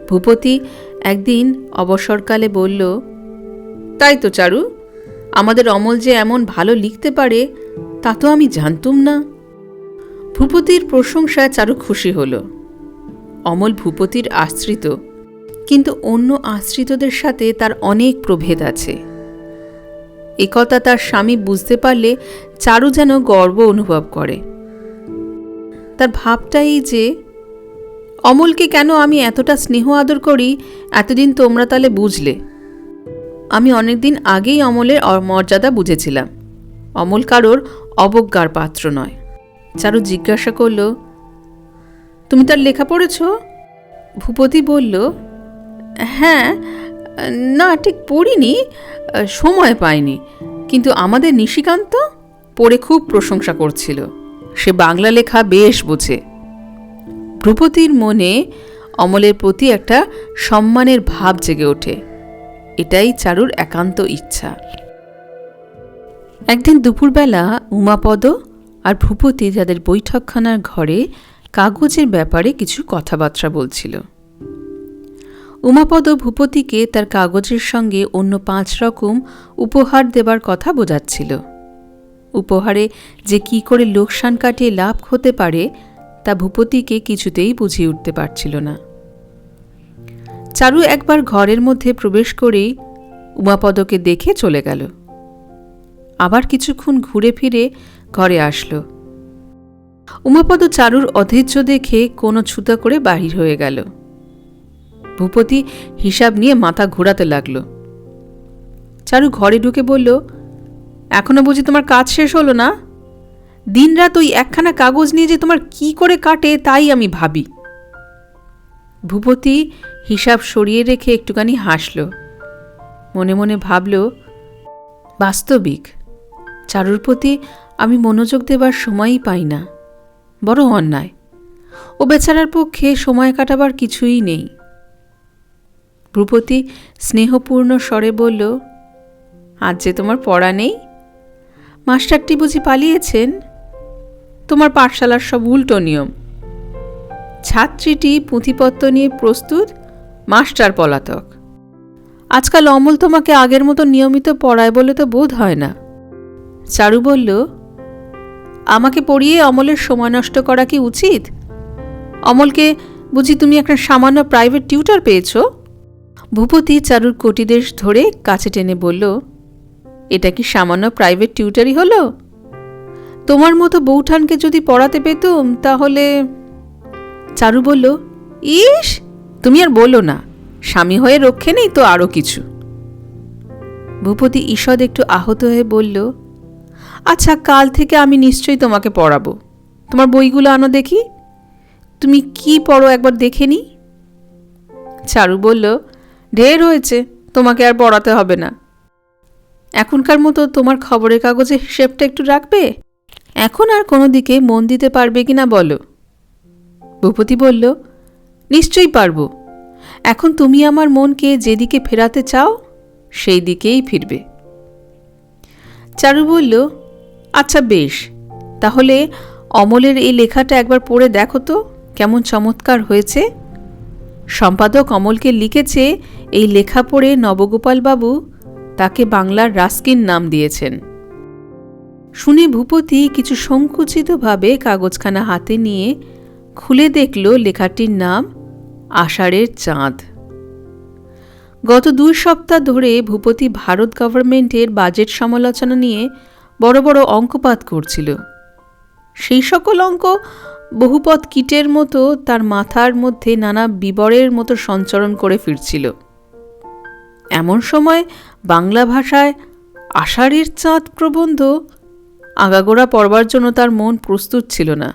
ভূপতি একদিন অবসরকালে বলল, তাই তো চারু, আমাদের অমল যে এমন ভালো লিখতে পারে তা তো আমি জানতুম না। ভূপতির প্রশংসায় চারু খুশি হল। অমল ভূপতির আশ্রিত, কিন্তু অন্য আশ্রিতদের সাথে তার অনেক প্রভেদ আছে। একথা তার স্বামী বুঝতে পারলে চারু যেন গর্ব অনুভব করে। তার ভাবটাই যে, অমলকে কেন আমি এতটা স্নেহ আদর করি এতদিন তোমরা তাহলে বুঝলে। আমি অনেকদিন আগেই অমলের মর্যাদা বুঝেছিলাম। অমল কারোর অবজ্ঞার পাত্র নয়। চারু জিজ্ঞাসা করল, তুমি তার লেখা পড়েছ? ভূপতি বলল, হ্যাঁ, না ঠিক পড়িনি, সময় পাইনি, কিন্তু আমাদের নিশিকান্ত পড়ে খুব প্রশংসা করছিল। সে বাংলা লেখা বেশ বোঝে। ভূপতির মনে অমলের প্রতি একটা সম্মানের ভাব জেগে ওঠে। এটাই চারুর একান্ত ইচ্ছা। একদিন দুপুরবেলা উমাপদ আর ভূপতি যাদের বৈঠকখানার ঘরে কাগজের ব্যাপারে কিছু কথাবার্তা বলছিল। উমাপদ ভূপতিকে তার কাগজের সঙ্গে অন্য 5 রকম উপহার দেবার কথা বোঝাচ্ছিল। উপহারে যে কি করে লোকসান কাটিয়ে লাভ হতে পারে তা ভূপতিকে কিছুতেই বুঝিয়ে উঠতে পারছিল না। চারু একবার ঘরের মধ্যে প্রবেশ করেই উমাপদকে দেখে চলে গেল। আবার কিছুক্ষণ ঘুরে ফিরে ঘরে আসলো। উমাপদ চারুর অধৈর্য দেখে কোনো ছুতা করে বাহির হয়ে গেল। ভূপতি হিসাব নিয়ে মাথা ঘোরাতে লাগল। চারু ঘরে ঢুকে বলল, এখনো বুঝি তোমার কাজ শেষ হলো না? দিনরাত ওই একখানা কাগজ নিয়ে যে তোমার কি করে কাটে তাই আমি ভাবি। ভূপতি হিসাব সরিয়ে রেখে একটুখানি হাসল। মনে মনে ভাবল, বাস্তবিক চারুর প্রতি আমি মনোযোগ দেবার সময়ই পাই না, বড় অন্যায়। ও বেচারার পক্ষে সময় কাটাবার কিছুই নেই। ভূপতি স্নেহপূর্ণ স্বরে বলল, আজ যে তোমার পড়া নেই? মাস্টারটি বুঝি পালিয়েছেন? তোমার পাঠশালার সব উল্টো নিয়ম। ছাত্রীটি পুঁথিপত্র নিয়ে প্রস্তুত, মাস্টার পলাতক। আজকাল অমল তোমাকে আগের মতো নিয়মিত পড়ায় বলে তো বোধ হয় না। চারু বলল, আমাকে পড়িয়ে অমলের সময় নষ্ট করা কি উচিত? অমলকে বুঝি তুমি একটা সামান্য প্রাইভেট টিউটর পেয়েছ? ভূপতি চারুর কটিদেশ ধরে কাছে টেনে বলল, এটা কি সামান্য প্রাইভেট টিউটারই হলো? তোমার মতো বৌঠানকে যদি পড়াতে পেতুম তাহলে। চারু বলল, ইস, তুমি আর বলো না, স্বামী হয়ে রক্ষে নেই তো আরও কিছু। ভূপতি ঈষৎ একটু আহত হয়ে বলল, আচ্ছা, কাল থেকে আমি নিশ্চয়ই তোমাকে পড়াবো। তোমার বইগুলো আনো দেখি। তুমি কি পড়ো একবার দেখে নি। চারু বলল, ঢের হয়েছে, তোমাকে আর পড়াতে হবে না। এখনকার মতো তোমার খবরের কাগজে হিসেবটা একটু রাখবে? এখন আর কোনো দিকে মন দিতে পারবে কিনা বলো। ভূপতি বলল, নিশ্চয়ই পারব। এখন তুমি আমার মনকে যেদিকে ফেরাতে চাও সেই দিকেই ফিরবে। চারু বলল, আচ্ছা বেশ, তাহলে অমলের এই লেখাটা একবার পড়ে দেখো তো কেমন চমৎকার হয়েছে। সম্পাদক অমলকে লিখেছে এই লেখা পড়ে নবগোপালবাবু তাকে বাংলার রাস্কিন নাম দিয়েছেন। শুনে ভূপতি কিছু সংকুচিতভাবে কাগজখানা হাতে নিয়ে খুলে দেখল লেখাটির নাম আষাঢ়ের চাঁদ। গত 2 সপ্তাহ ধরে ভূপতি ভারত গভর্নমেন্টের বাজেট সমালোচনা নিয়ে বড় বড় অঙ্কপাত করছিল। সেই সকল অঙ্ক বহুপদ কীটের মতো তার মাথার মধ্যে নানা বিবরের মতো সঞ্চরণ করে ফিরছিল। এমন সময় বাংলা ভাষায় আষাঢ়ের চাঁদ প্রবন্ধ আগাগোড়া পড়বার জন্য তার মন প্রস্তুত ছিল না।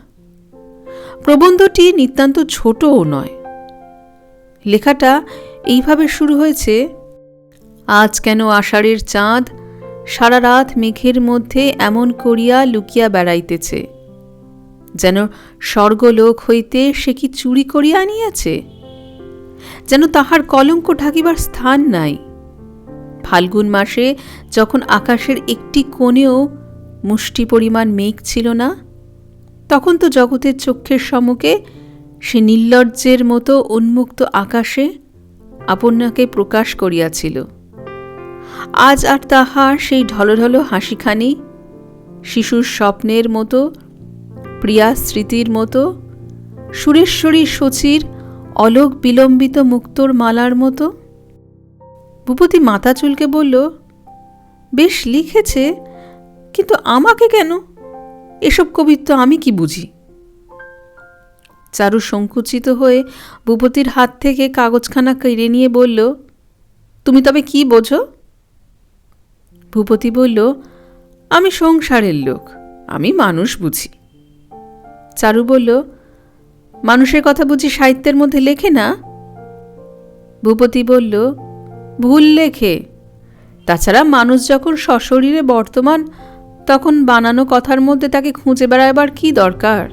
প্রবন্ধটি নিতান্ত ছোটও নয়। লেখাটা এইভাবে শুরু হয়েছে, আজ কেন আষাঢ়ের চাঁদ সারা রাত মেঘের মধ্যে এমন করিয়া লুকিয়া বেড়াইতেছে, যেন স্বর্গলোক হইতে সে কি চুরি করিয়া আনিয়াছে, যেন তাহার কলঙ্ক ঢাকিবার স্থান নাই। ফাল্গুন মাসে যখন আকাশের একটি কোণেও মুষ্টি পরিমাণ মেঘ ছিল না, তখন তো জগতের চক্ষের সম্মুখে সে নির্লজ্জের মতো উন্মুক্ত আকাশে আপনাকে প্রকাশ করিয়াছিল। আজ আর তাহার সেই ঢলঢল হাসিখানি শিশুর স্বপ্নের মতো, প্রিয়া স্মৃতির মতো, সুরেশ্বরী শচীর অলোক বিলম্বিত মুক্তোর মালার মতো। ভূপতি মাথা চুলকে বলল, বেশ লিখেছে, কিন্তু আমাকে কেন? এসব কবিত্ব আমি কি বুঝি? চারু সংকুচিত হয়ে ভূপতির হাত থেকে কাগজখানা কেড়ে নিয়ে বলল, তুমি তবে কি বোঝো? ভূপতি বলল, আমি সংসারের লোক, আমি মানুষ বুঝি। চারু বলল, মানুষের কথা বুঝি সাহিত্যের মধ্যে লেখে না? ভূপতি বলল, ভুল লেখে। তাছাড়া মানুষ যখন সশরীরে বর্তমান, তখন বানানো কথার মধ্যে তাকে খুঁজে বেড়াবার কি দরকার?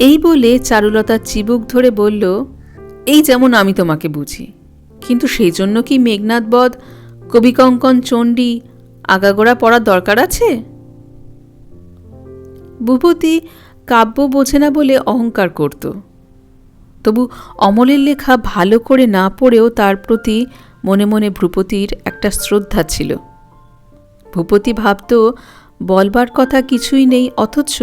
এই বলে চারুলতার চিবুক ধরে বলল, এই যেমন আমি তোমাকে বুঝি, কিন্তু সেই জন্য কি মেঘনাদ বধ, কবিকঙ্কন চণ্ডী আগাগোড়া পড়ার দরকার আছে? ভূপতি কাব্য বোঝে না বলে অহংকার করত। তবু অমলের লেখা ভালো করে না পড়েও তার প্রতি মনে মনে ভূপতির একটা শ্রদ্ধা ছিল। ভূপতি ভাবত, বলবার কথা কিছুই নেই, অথচ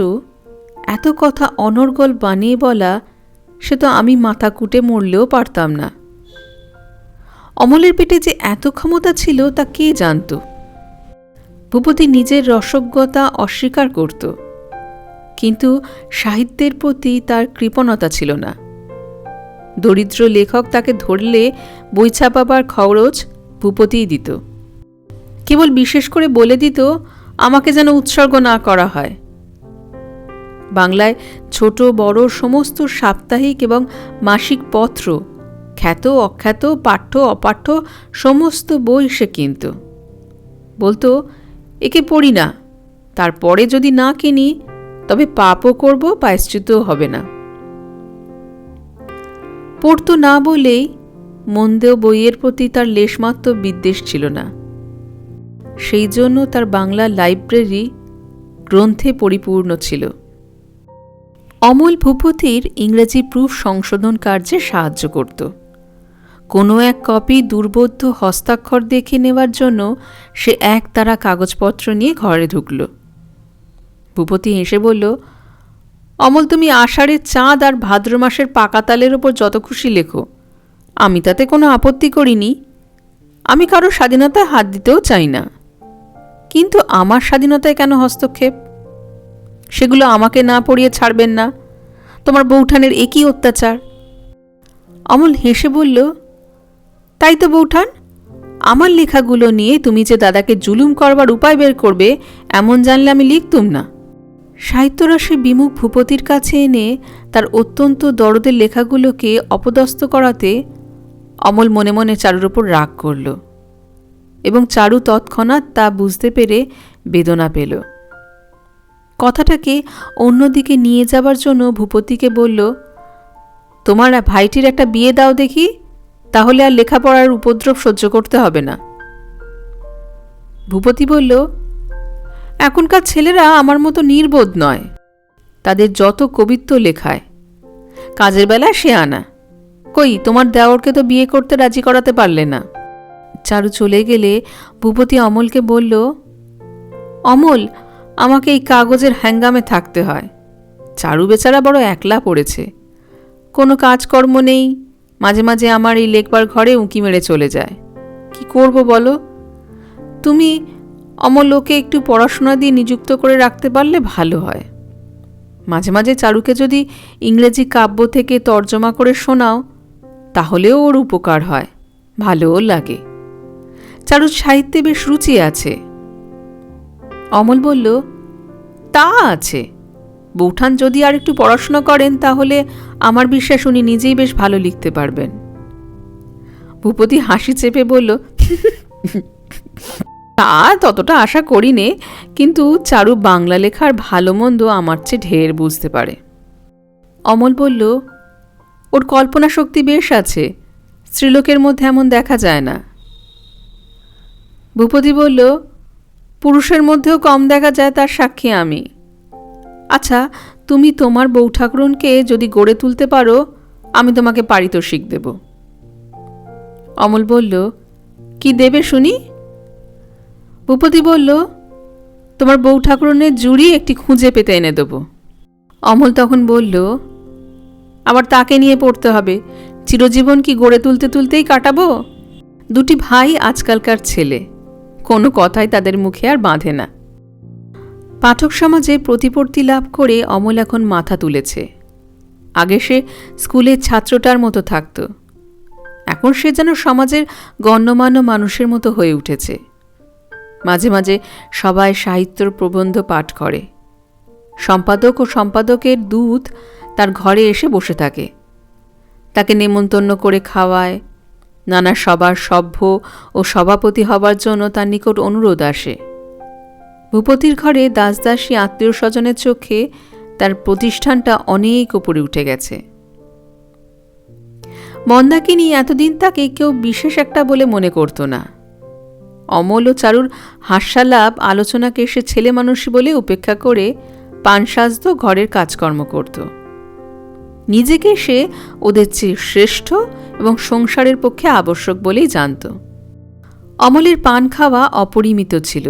এত কথা অনর্গল বানিয়ে বলা, সে তো আমি মাথা কুটে মরলেও পারতাম না। অমলের পেটে যে এত ক্ষমতা ছিল তা কে জানত? ভূপতি নিজের রসজ্ঞতা অস্বীকার করত, কিন্তু সাহিত্যের প্রতি তার কৃপণতা ছিল না। দরিদ্র লেখক তাকে ধরলে বই ছাপাবার খরচ ভূপতিই দিত। কেবল বিশেষ করে বলে দিত, আমাকে যেন উৎসর্গ না করা হয়। বাংলায় ছোট বড় সমস্ত সাপ্তাহিক এবং মাসিক পত্র, খ্যাত অখ্যাত, পাঠ্য অপাঠ্য সমস্ত বই সে কিনত। বলতো, একে পড়ি না, তারপরে যদি না কিনি তবে পাপও করব, প্রায়শ্চিত্তও হবে না। পড়তো না বলেই মন্দেও বইয়ের প্রতি তার লেশমাত্র বিদ্বেষ ছিল না। সেই জন্য তার বাংলা লাইব্রেরি গ্রন্থে পরিপূর্ণ ছিল। অমল ভূপতির ইংরেজি প্রুফ সংশোধন কার্যে সাহায্য করত। কোনো এক কপি দুর্বোধ্য হস্তাক্ষর দেখে নেওয়ার জন্য সে একতারা কাগজপত্র নিয়ে ঘরে ঢুকল। ভূপতি হেসে বলল, অমল, তুমি আষাঢ়ের চাঁদ আর ভাদ্র মাসের পাকাতালের ওপর যত খুশি লেখো, আমি তাতে কোনো আপত্তি করিনি। আমি কারো স্বাধীনতায় হাত দিতেও চাই না, কিন্তু আমার স্বাধীনতায় কেন হস্তক্ষেপ? সেগুলো আমাকে না পড়িয়ে ছাড়বেন না? তোমার বৌঠানের একই অত্যাচার। অমল হেসে বলল, তাই তো বৌঠান, আমার লেখাগুলো নিয়ে তুমি যে দাদাকে জুলুম করবার উপায় বের করবে এমন জানলে আমি লিখতুম না। সাহিত্যরসে বিমুখ ভূপতির কাছে এনে তার অত্যন্ত দরদের লেখাগুলোকে অপদস্থ করাতে অমল মনে মনে চারুর ওপর রাগ করল এবং চারু তৎক্ষণাৎ তা বুঝতে পেরে বেদনা পেল। কথাটাকে অন্যদিকে নিয়ে যাবার জন্য ভূপতিকে বলল, তোমার ভাইটির একটা বিয়ে দাও দেখি, তাহলে আর লেখাপড়ার উপদ্রব সহ্য করতে হবে না। ভূপতি বলল, এখনকার ছেলেরা আমার মতো নির্বোধ নয়, তাদের যত কবিত্ব লেখায়, কাজের বেলা সে আনা। কই, তোমার দেওরকে তো বিয়ে করতে রাজি করাতে পারলে না। চারু চলে গেলে ভূপতি অমলকে বলল, অমল, আমাকে এই কাগজের হ্যাঙ্গামে থাকতে হয়। চারু বেচারা বড় একলা পড়েছে, কোনো কাজকর্ম নেই, মাঝে মাঝে আমার এই লেখবার ঘরে উঁকি মেরে চলে যায়। কি করব বলো? তুমি অমল ওকে একটু পড়াশোনা দিয়ে নিযুক্ত করে রাখতে পারলে ভালো হয়। মাঝে মাঝে চারুকে যদি ইংরেজি কাব্য থেকে তর্জমা করে শোনাও, তাহলেও ওর উপকার হয়, ভালোও লাগে। চারুর সাহিত্যে বেশ রুচি আছে। অমল বলল, তা আছে, বৌঠান যদি আর একটু পড়াশোনা করেন তাহলে আমার বিশ্বাস উনি নিজেই বেশ ভালো লিখতে পারবেন। ভূপতি হাসি চেপে বলল, তা ততটা আশা করি নে, কিন্তু চারু বাংলা লেখার ভালো মন্দ আমার চেয়ে ঢের বুঝতে পারে। অমল বলল, ওর কল্পনা শক্তি বেশ আছে, স্ত্রীলোকের মধ্যে এমন দেখা যায় না। ভূপতি বলল, পুরুষের মধ্যেও কম দেখা যায়, তার সাক্ষী আমি। আচ্ছা, তুমি তোমার বউ ঠাকুরনকে যদি গড়ে তুলতে পারো, আমি তোমাকে পারিতোষিক দেব। অমল বলল, কি দেবে শুনি? ভূপতি বলল, তোমার বউ ঠাকুরনের জুড়ি একটি খুঁজে পেতে এনে দেব। অমল তখন বলল, আবার তাকে নিয়ে পড়তে হবে? চিরজীবন কি গড়ে তুলতে তুলতেই কাটাবো? দুটি ভাই আজকালকার ছেলে, কোনো কথাই তাদের মুখে আর বাঁধে না। পাঠক সমাজে প্রতিপত্তি লাভ করে অমল এখন মাথা তুলেছে। আগে সে স্কুলের ছাত্রটার মতো থাকত, এখন সে যেন সমাজের গণ্যমান্য মানুষের মতো হয়ে উঠেছে। মাঝে মাঝে সবাই সাহিত্যর প্রবন্ধ পাঠ করে। সম্পাদক ও সম্পাদকের দূত তার ঘরে এসে বসে থাকে, তাকে নেমন্তন্ন করে খাওয়ায়। নানা সভার সভ্য ও সভাপতি হবার জন্য তার নিকট অনুরোধ আসে। ভূপতির ঘরে দাসদাসী আত্মীয় স্বজনের চোখে তার প্রতিষ্ঠানটা অনেক উপরে উঠে গেছে। মন্দাকিনী এতদিন তাকে কেউ বিশেষ একটা বলে মনে করত না। অমল ও চারুর হাস্যালাপ আলোচনাকে সে ছেলে মানুষ বলে উপেক্ষা করে পান সাজত, ঘরের কাজকর্ম করত। নিজেকে সে ওদের চেয়ে শ্রেষ্ঠ এবং সংসারের পক্ষে আবশ্যক বলেই জানত। অমলের পান খাওয়া অপরিমিত ছিল।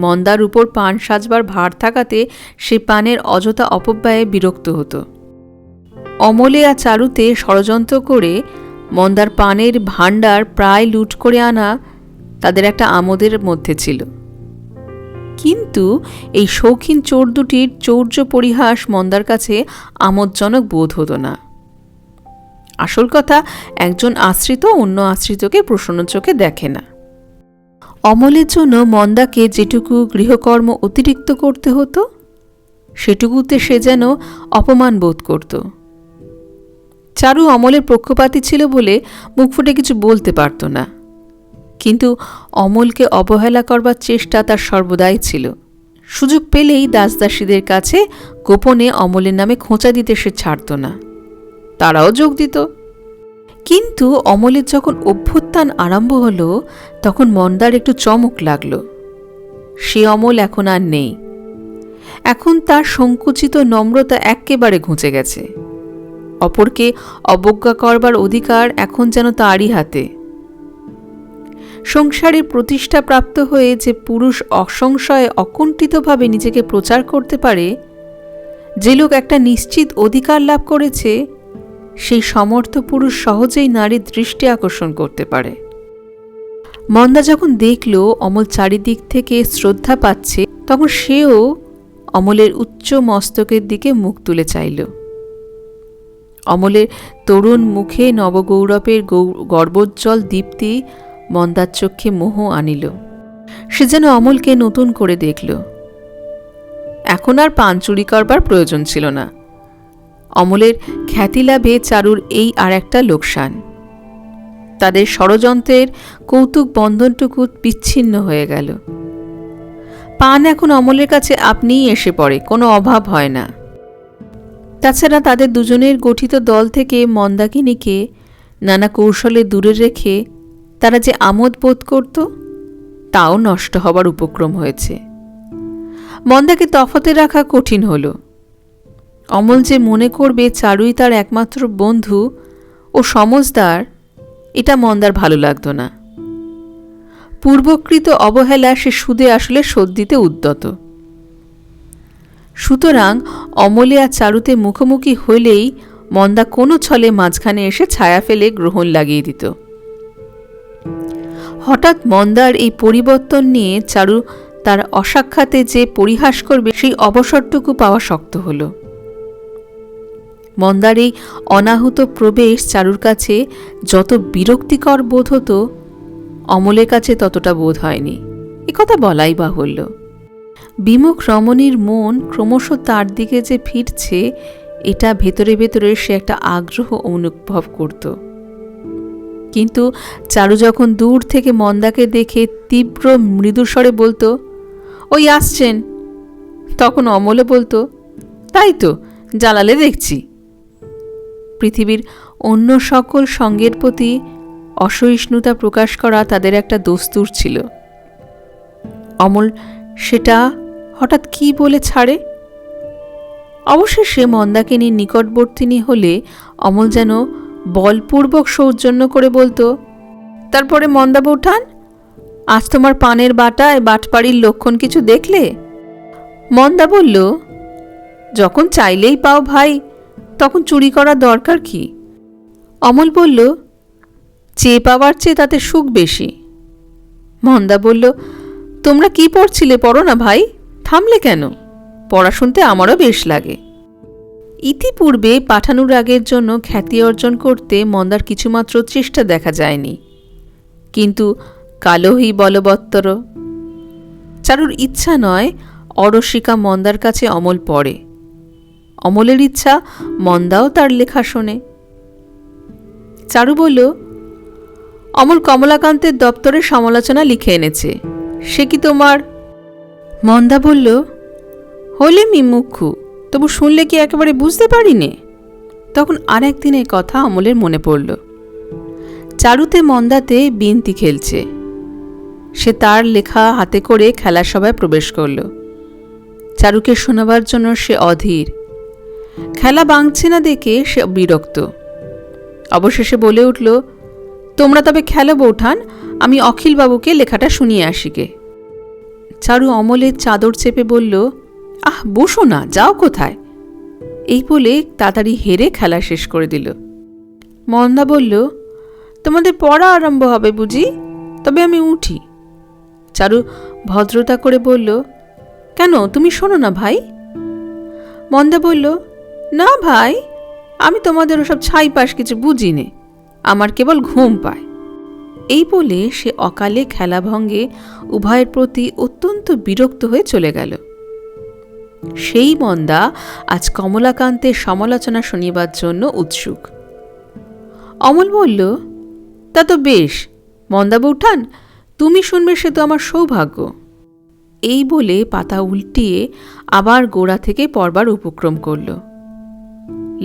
মন্দার উপর পান সাজবার ভার থাকাতে সে পানের অযথা অপব্যয়ে বিরক্ত হতো। অমলে আর চারুতে ষড়যন্ত্র করে মন্দার পানের ভাণ্ডার প্রায় লুট করে আনা তাদের একটা আমোদের মধ্যে ছিল। কিন্তু এই শৌখিন চোর দুটির চৌর্য পরিহাস মন্দার কাছে আমোদজনক বোধ হতো না। আসল কথা, একজন আশ্রিত অন্য আশ্রিতকে প্রসন্ন চোখে দেখে না। অমলের জন্য মন্দাকে যেটুকু গৃহকর্ম অতিরিক্ত করতে হতো, সেটুকুতে সে যেন অপমান বোধ করত। চারু অমলের পক্ষপাতী ছিল বলে মুখ ফুটে কিছু বলতে পারত না, কিন্তু অমলকে অবহেলা করবার চেষ্টা তার সর্বদাই ছিল। সুযোগ পেলেই দাসদাসীদের কাছে গোপনে অমলের নামে খোঁচা দিতে সে ছাড়ত না। তারাও যোগ দিত। কিন্তু অমলের যখন অভ্যুত্থান আরম্ভ হল, তখন মন্দার একটু চমক লাগল। সে অমল এখন আর নেই। এখন তার সংকুচিত নম্রতা একেবারে ঘুচে গেছে। অপরকে অবজ্ঞা করবার অধিকার এখন যেন তারই হাতে। সংসারে প্রতিষ্ঠা প্রাপ্ত হয়ে যে পুরুষ অসংশয়ে অকুণ্ঠিতভাবে নিজেকে প্রচার করতে পারে, যে লোক একটা নিশ্চিত অধিকার লাভ করেছে, সেই সমর্থ পুরুষ সহজেই নারীর দৃষ্টি আকর্ষণ করতে পারে। মন্দা যখন দেখল অমল চারিদিক থেকে শ্রদ্ধা পাচ্ছে, তখন সেও অমলের উচ্চ মস্তকের দিকে মুখ তুলে চাইল। অমলের তরুণ মুখে নবগৌরবের গর্বোজ্জ্বল দীপ্তি মন্দার চক্ষে মোহ আনিল। সে যেন অমলকে নতুন করে দেখল। এখন আর পান চুরি করবার প্রয়োজন ছিল না। অমলের খ্যাতি লাভে চারুর এই আর একটা লোকসান। তাদের ষড়যন্ত্রের কৌতুক বন্ধনটুকু বিচ্ছিন্ন হয়ে গেল। পান এখন অমলের কাছে আপনিই এসে পড়ে, কোনো অভাব হয় না। তাছাড়া তাদের দুজনের গঠিত দল থেকে মন্দাকিনীকে নানা কৌশলে দূরে রেখে তারা যে আমোদ বোধ করত, তাও নষ্ট হবার উপক্রম হয়েছে। মন্দাকে তফাতে রাখা কঠিন হল। অমল যে মনে করবে চারুই তার একমাত্র বন্ধু ও সমজদার, এটা মন্দার ভালো লাগতো না। পূর্বকৃত অবহেলা সে সুদে আসলে শোধ দিতে উদ্যত। সুতরাং অমলে আর চারুতে মুখোমুখি হইলেই মন্দা কোনো ছলে মাঝখানে এসে ছায়া ফেলে গ্রহণ লাগিয়ে দিত। হঠাৎ মন্দার এই পরিবর্তন নিয়ে চারু তার অসাক্ষাতে যে পরিহাস করবে, সেই অবসরটুকু পাওয়া শক্ত হল। মন্দার এই অনাহুত প্রবেশ চারুর কাছে যত বিরক্তিকর বোধ হতো, অমলের কাছে ততটা বোধ হয়নি, একথা বলাই বাহুল্য। বিমুখ রমণীর মন ক্রমশ তার দিকে যে ফিরছে, এটা ভেতরে ভেতরে সে একটা আগ্রহ অনুভব করত। কিন্তু চারু যখন দূর থেকে মন্দাকে দেখে তীব্র মৃদুস্বরে বলতো, ওই আসছেন, তখন অমলে বলতো, তাই তো, জ্বালালে দেখছি। পৃথিবীর অন্য সকল সঙ্গের প্রতি অসহিষ্ণুতা প্রকাশ করা তাদের একটা দস্তুর ছিল। অমল সেটা হঠাৎ কি বলে ছাড়ে? অবশেষে মন্দাকিনীর নিকটবর্তিনী হলে অমল যেন বলপূর্বক সৌজন্য করে বলতো, তারপরে মন্দা বৌঠান, আজ তোমার পানের বাটায় বাটপাড়ির লক্ষণ কিছু দেখলে? মন্দা বলল, যখন চাইলেই পাও ভাই, তখন চুরি করার দরকার কি? অমল বলল, চেয়ে পাওয়ার চেয়ে তাতে সুখ বেশি। মন্দা বলল, তোমরা কি পড়ছিলে, পড়ো না ভাই, থামলে কেন? পড়া শুনতে আমারও বেশ লাগে। ইতিপূর্বে পাঠানুরাগের জন্য খ্যাতি অর্জন করতে মন্দার কিছুমাত্র চেষ্টা দেখা যায়নি, কিন্তু কালোহি বলবত্তর। চারুর ইচ্ছা নয় অরসিকা মন্দার কাছে অমল পড়ে, অমলের ইচ্ছা মন্দাও তার লেখা শোনে। চারু বলল, অমল কমলাকান্তের দপ্তরে সমালোচনা লিখে এনেছে, সে কি তোমার? মন্দা বলল, হলে মিমুক্ষু, তবু শুনলে কি একেবারে বুঝতে পারিনে? তখন আর একদিনের কথা অমলের মনে পড়ল। চারুতে মন্দাতে বিনতি খেলছে, সে তার লেখা হাতে করে খেলার সভায় প্রবেশ করল। চারুকে শোনাবার জন্য সে অধীর, খেলা বাংছে না দেখে সে বিরক্ত। অবশেষে বলে উঠল, তোমরা তবে খেলো বৌঠান, আমি অখিলবাবুকে লেখাটা শুনিয়ে আসিগে। চারু অমলের চাদর চেপে বলল, আহ বসো না, যাও কোথায়? এই বলে তাড়াতাড়ি হেরে খেলা শেষ করে দিল। মন্দা বলল, তোমাদের পড়া আরম্ভ হবে বুঝি, তবে আমি উঠি। চারু ভদ্রতা করে বলল, কেন, তুমি শোনো না ভাই? মন্দা বলল, না ভাই, আমি তোমাদের ওসব ছাইপাশ কিছু বুঝি নে, আমার কেবল ঘুম পায়। এই বলে সে অকালে খেলাভঙ্গে উভয়ের প্রতি অত্যন্ত বিরক্ত হয়ে চলে গেল। সেই মন্দা আজ কমলাকান্তের সমালোচনা শুনিবার জন্য উৎসুক। অমল বলল, তা তো বেশ, মন্দা বৌঠান, তুমি শুনবে সে তো আমার সৌভাগ্য। এই বলে পাতা উল্টিয়ে আবার গোড়া থেকে পড়বার উপক্রম করল।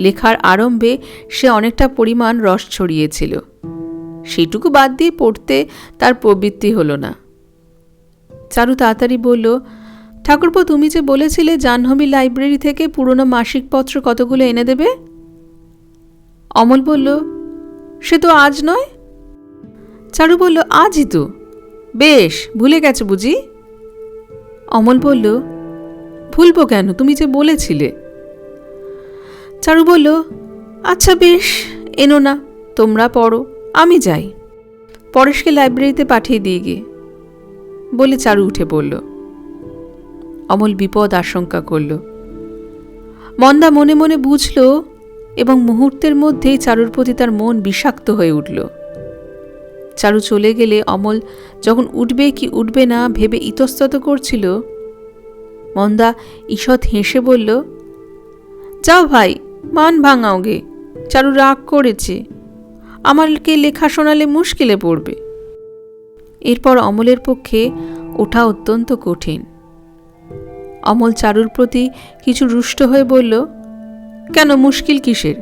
লেখার আরম্ভে সে অনেকটা পরিমাণ রস ছড়িয়েছিল, সেইটুকু বাদ দিয়ে পড়তে তার প্রবৃত্তি হল না। চারু তাড়াতাড়ি বলল, ঠাকুরপো, তুমি যে বলেছিলে জাহ্নবী লাইব্রেরি থেকে পুরনো মাসিক পত্র কতগুলো এনে দেবে। অমল বলল, সে তো আজ নয়। চারু বলল, আজই তো। বেশ, ভুলে গেছো বুঝি? অমল বলল, ভুলবো কেন, তুমি যে বলেছিলে। চারু বলল, আচ্ছা বেশ, এনো না, তোমরা পড়ো, আমি যাই, পরেশকে লাইব্রেরিতে পাঠিয়ে দিয়ে গে বলে চারু উঠে পড়ল। অমল বিপদ আশঙ্কা করল। মন্দা মনে মনে বুঝল এবং মুহূর্তের মধ্যেই চারুর প্রতি তার মন বিষাক্ত হয়ে উঠল। চারু চলে গেলে অমল যখন উঠবে কি উঠবে না ভেবে ইতস্তত করছিল, মন্দা ঈষৎ হেসে বলল, যাও ভাই, মান ভাঙাও গে, চারু রাগ করেছে, আমাকে লেখা শোনালে মুশকিলে পড়বে। এরপর অমলের পক্ষে ওঠা অত্যন্ত কঠিন। অমল চারুর প্রতি কিছু রুষ্ট হয়ে বলল, কেন, মুশকিল কিসের?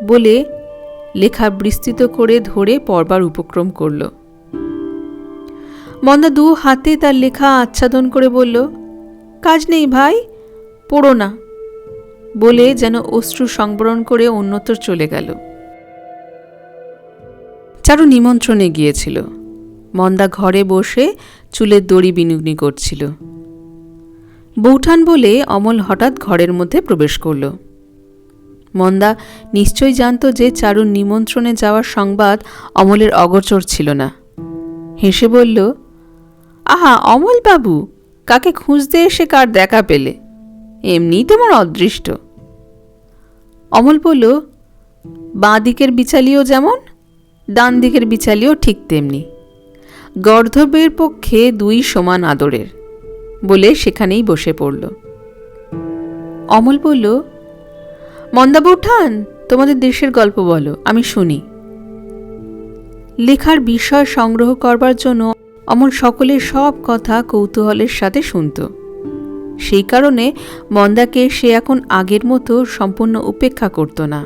বলে লেখা বিস্তৃত করে ধরে পড়বার উপক্রম করল। মন্দা দু হাতে তার লেখা আচ্ছাদন করে বলল, কাজ নেই ভাই, পড়ো না, বলে যেন অশ্রু সংবরণ করে অন্যত্র চলে গেল। চারু নিমন্ত্রণে গিয়েছিল। মন্দা ঘরে বসে চুলের দড়ি বিনুগ্নি করছিল। বৌঠান বলে অমল হঠাৎ ঘরের মধ্যে প্রবেশ করল। মন্দা নিশ্চয়ই জানত যে চারুর নিমন্ত্রণে যাওয়ার সংবাদ অমলের অগোচর ছিল না। হেসে বলল, আহা অমল বাবু, কাকে খুঁজতে এসে কার দেখা পেলে? এমনি তোমার অদৃষ্ট। অমল বলল, বাঁ দিকের বিচালিও যেমন, ডান দিকের বিচালিও ঠিক তেমনি, গর্ধবের পক্ষে দুই সমান আদরের, বলে সেখানেই বসে পড়ল। অমল বলল, মন্দা বৌঠান, তোমাদের দেশের গল্প বলো, আমি শুনি। লেখার বিষয় সংগ্রহ করবার জন্য অমল সকলের সব কথা কৌতূহলের সাথে শুনত। সেই কারণে মন্দাকে সে এখন আগের মতো সম্পূর্ণ উপেক্ষা করত না।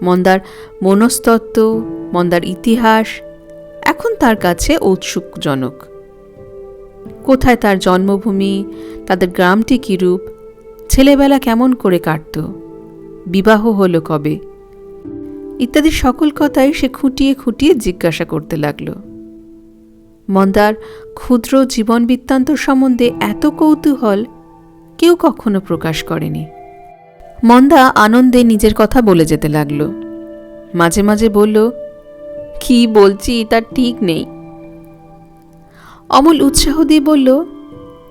মন্দার মনস্তত্ত্ব, মন্দার ইতিহাস এখন তার কাছে ঔৎসুকজনক। কোথায় তার জন্মভূমি, তাদের গ্রামটি কিরূপ, ছেলেবেলা কেমন করে কাটত, বিবাহ হলো কবে, ইত্যাদি সকল কথাই সে খুঁটিয়ে খুঁটিয়ে জিজ্ঞাসা করতে লাগল। মন্দার ক্ষুদ্র জীবন বৃত্তান্ত সম্বন্ধে এত কৌতূহল কেউ কখনো প্রকাশ করেনি। মন্দা আনন্দে নিজের কথা বলে যেতে লাগল। মাঝে মাঝে বলল, কি বলছি তার ঠিক নেই। অমল উৎসাহ দিয়ে বলল,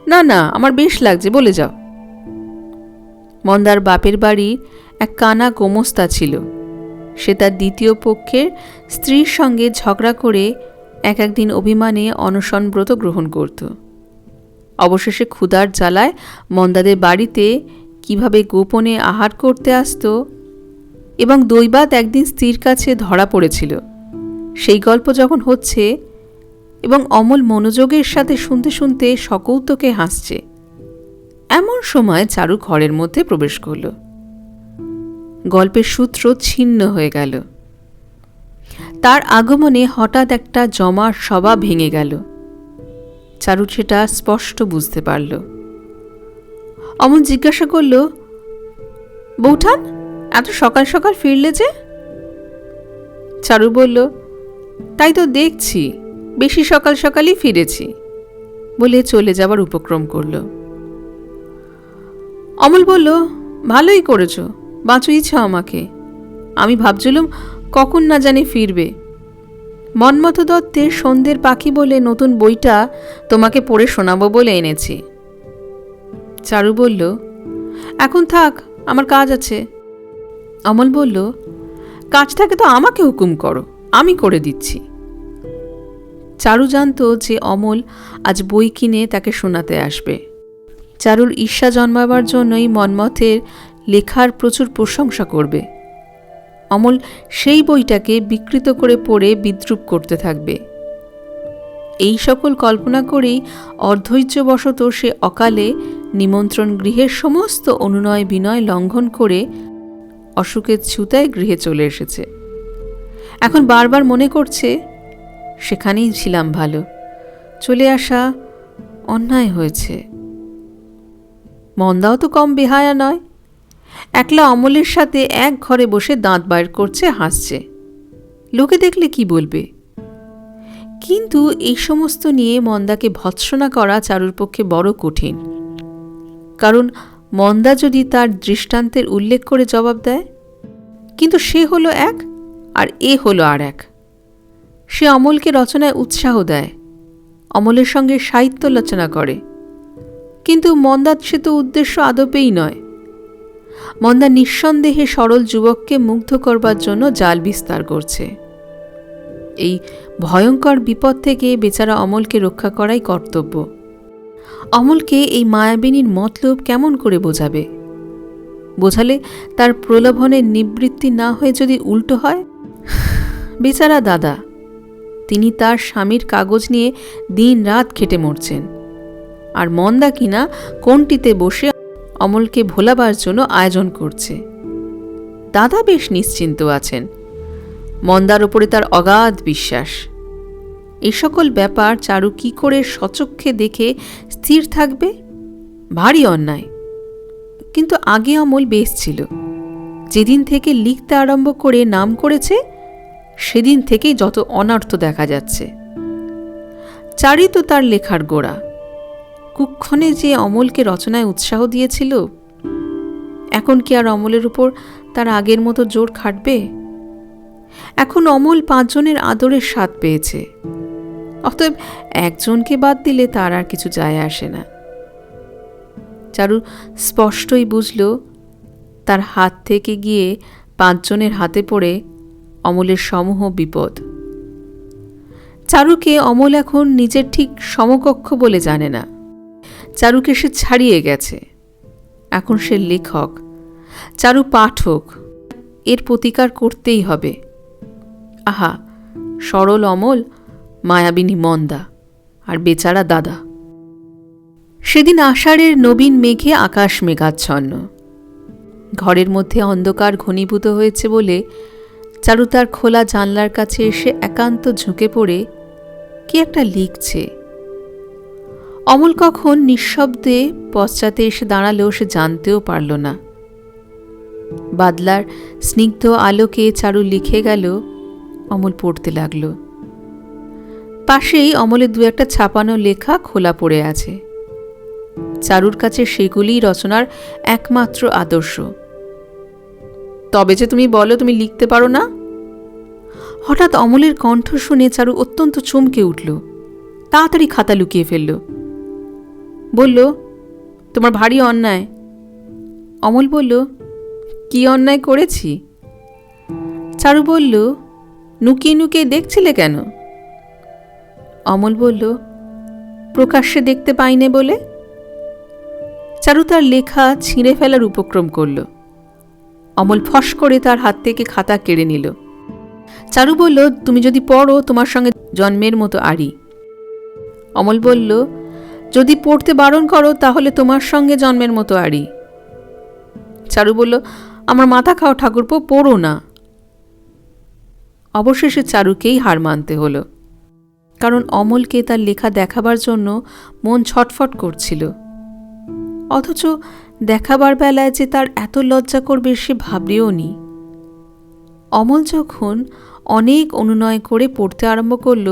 না না, আমার বেশ লাগছে, বলে যাও। মন্দার বাপের বাড়ির এক কানা গোমস্তা ছিল। সে তার দ্বিতীয় পক্ষের স্ত্রীর সঙ্গে ঝগড়া করে একদিন অভিমানে অনশনব্রত গ্রহণ করত। অবশেষে ক্ষুধার জ্বালায় মন্দাদের বাড়িতে কিভাবে গোপনে আহার করতে আসত এবং দৈবাত একদিন স্ত্রীর কাছে ধরা পড়েছিল, সেই গল্প যখন হচ্ছে এবং অমল মনোযোগের সাথে শুনতে শুনতে সকৌতুকে হাসছে, এমন সময় চারু ঘরের মধ্যে প্রবেশ করল। গল্পের সূত্র ছিন্ন হয়ে গেল। তার আগমনে হঠাৎ একটা জমার সভা ভেঙে গেল। চারু সেটা স্পষ্ট বুঝতে পারল। অমল জিজ্ঞাসা করল, বৌঠান, এত সকাল সকাল ফিরলে যে? চারু বলল, তাই তো দেখছি, বেশি সকাল সকালই ফিরেছি, বলে চলে যাবার উপক্রম করল। অমল বলল, ভালোই করেছ, বাঁচুইছ আমাকে। আমি ভাবছিলাম কখন না জানি ফিরবে। মন্মথ দত্তের সন্ধ্যের পাখি বলে নতুন বইটা তোমাকে পড়ে শোনাবো বলে এনেছি। চারু বলল, এখন থাক, আমার কাজ আছে। অমল বলল, কাজ থাকে তো আমাকে হুকুম করো, আমি করে দিচ্ছি। চারু জানত যে অমল আজ বই কিনে তাকে শোনাতে আসবে। চারুর ঈর্ষা জন্মাবার জন্যই মন্মথের লেখার প্রচুর প্রশংসা করবে। অমল সেই বইটাকে বিকৃত করে পড়ে বিদ্রূপ করতে থাকবে। এই সকল কল্পনা করেই অধৈর্যবশত সে অকালে নিমন্ত্রণ গৃহের সমস্ত অনুনয় বিনয় লঙ্ঘন করে অসুখের ছুতায় গৃহে চলে এসেছে। এখন বারবার মনে করছে, সেখানেই ছিলাম ভালো, চলে আসা অন্যায় হয়েছে। মন্দাও তো কম বেহায়া নয়, একলা অমলের সাথে এক ঘরে বসে দাঁত বাইর করছে, হাসছে। লোকে দেখলে কি বলবে? কিন্তু এই সমস্ত নিয়ে মন্দাকে ভৎসনা করা চারুর পক্ষে বড় কঠিন। কারণ মন্দা যদি তার দৃষ্টান্তের উল্লেখ করে জবাব দেয়, কিন্তু সে হলো এক আর এ হলো আর এক। সে অমলকে রচনায় উৎসাহ দেয়, অমলের সঙ্গে সাহিত্য রচনা করে, কিন্তু মন্দার সে তো উদ্দেশ্য আদপেই নয়। মন্দা নিঃসন্দেহে সরল যুবককে মুগ্ধ করবার জন্য জাল বিস্তার করছে। এই ভয়ঙ্কর বিপদ থেকে বেচারা অমলকে রক্ষা করাই কর্তব্য। অমলকে এই মায়াবিনীর মতলব কেমন করে বোঝাবে? বোঝালে তার প্রলোভনের নিবৃত্তি না হয়ে যদি উল্টো হয়, বেচারা দাদা, তিনি তার স্বামীর কাগজ নিয়ে দিন রাত খেটে মরছেন, আর মন্দা কিনা কোণটিতে বসে অমলকে ভোলাবার জন্য আয়োজন করছে। দাদা বেশ নিশ্চিন্ত আছেন, মন্দার ওপরে তার অগাধ বিশ্বাস। এই সকল ব্যাপার চারু কি করে সচক্ষে দেখে স্থির থাকবে? ভারী অন্যায়। কিন্তু আগে অমল বেশ ছিল। যেদিন থেকে লিখতে আরম্ভ করে নাম করেছে, সেদিন থেকেই যত অনর্থ দেখা যাচ্ছে। চারই তো তার লেখার গোড়া। কুক্ষণে যে অমলকে রচনায় উৎসাহ দিয়েছিল, এখন কি আর অমলের উপর তার আগের মতো জোর খাটবে? এখন অমল 5 জনের আদরের স্বাদ পেয়েছে, অতএব একজনকে বাদ দিলে তার আর কিছু যায় আসে না। চারু স্পষ্টই বুঝল, তার হাত থেকে গিয়ে 5 জনের হাতে পড়ে অমলের সমূহ বিপদ। চারুকে অমল এখন নিজের ঠিক সমকক্ষ বলে জানে না। চারুকে সে ছাড়িয়ে গেছে। এখন সে লেখক, চারু পাঠক। এর প্রতিকার করতেই হবে। আহা, সরল অমল, মায়াবিনী মন্দা, আর বেচারা দাদা। সেদিন আষাঢ়ের নবীন মেঘে আকাশ মেঘাচ্ছন্ন। ঘরের মধ্যে অন্ধকার ঘনীভূত হয়েছে বলে চারু তার খোলা জানলার কাছে এসে একান্ত ঝুঁকে পড়ে কি একটা লিখছে। অমল কখন নিঃশব্দে পশ্চাতে এসে দাঁড়ালেও সে জানতেও পারল না। বাদলার স্নিগ্ধ আলোকে চারু লিখে গেল, অমল পড়তে লাগল। পাশেই অমলের 2-1 ছাপানো লেখা খোলা পড়ে আছে। চারুর কাছে সেগুলিই রচনার একমাত্র আদর্শ। তবে যে তুমি বলো তুমি লিখতে পারো না? হঠাৎ অমলের কণ্ঠ শুনে চারু অত্যন্ত চমকে উঠল। তাড়াতাড়ি খাতা লুকিয়ে ফেলল। বলল, তোমার ভারী অন্যায়। অমল বলল, কি অন্যায় করেছি? চারু বলল, নুকিয়ে নুকিয়ে দেখছিলে কেন? অমল বলল, প্রকাশ্যে দেখতে পাইনে বলে। চারু তার লেখা ছিঁড়ে ফেলার উপক্রম করল। অমল ফস করে তার হাত থেকে খাতা কেড়ে নিল। চারু বলল, তুমি যদি পড়ো তোমার সঙ্গে জন্মের মতো আড়ি। অমল বলল, যদি পড়তে বারণ করো তাহলে তোমার সঙ্গে জন্মের মতো আড়ি। চারু বলল, আমার মাথা খাও ঠাকুরপো, পড়ো না। অবশেষে চারুকেই হার মানতে হল, কারণ অমলকে তার লেখা দেখাবার জন্য মন ছটফট করছিল। অথচ দেখাবার বেলায় যে তার এত লজ্জা করবে সে ভাবলেও নি। অমল যখন অনেক অনুনয় করে পড়তে আরম্ভ করল,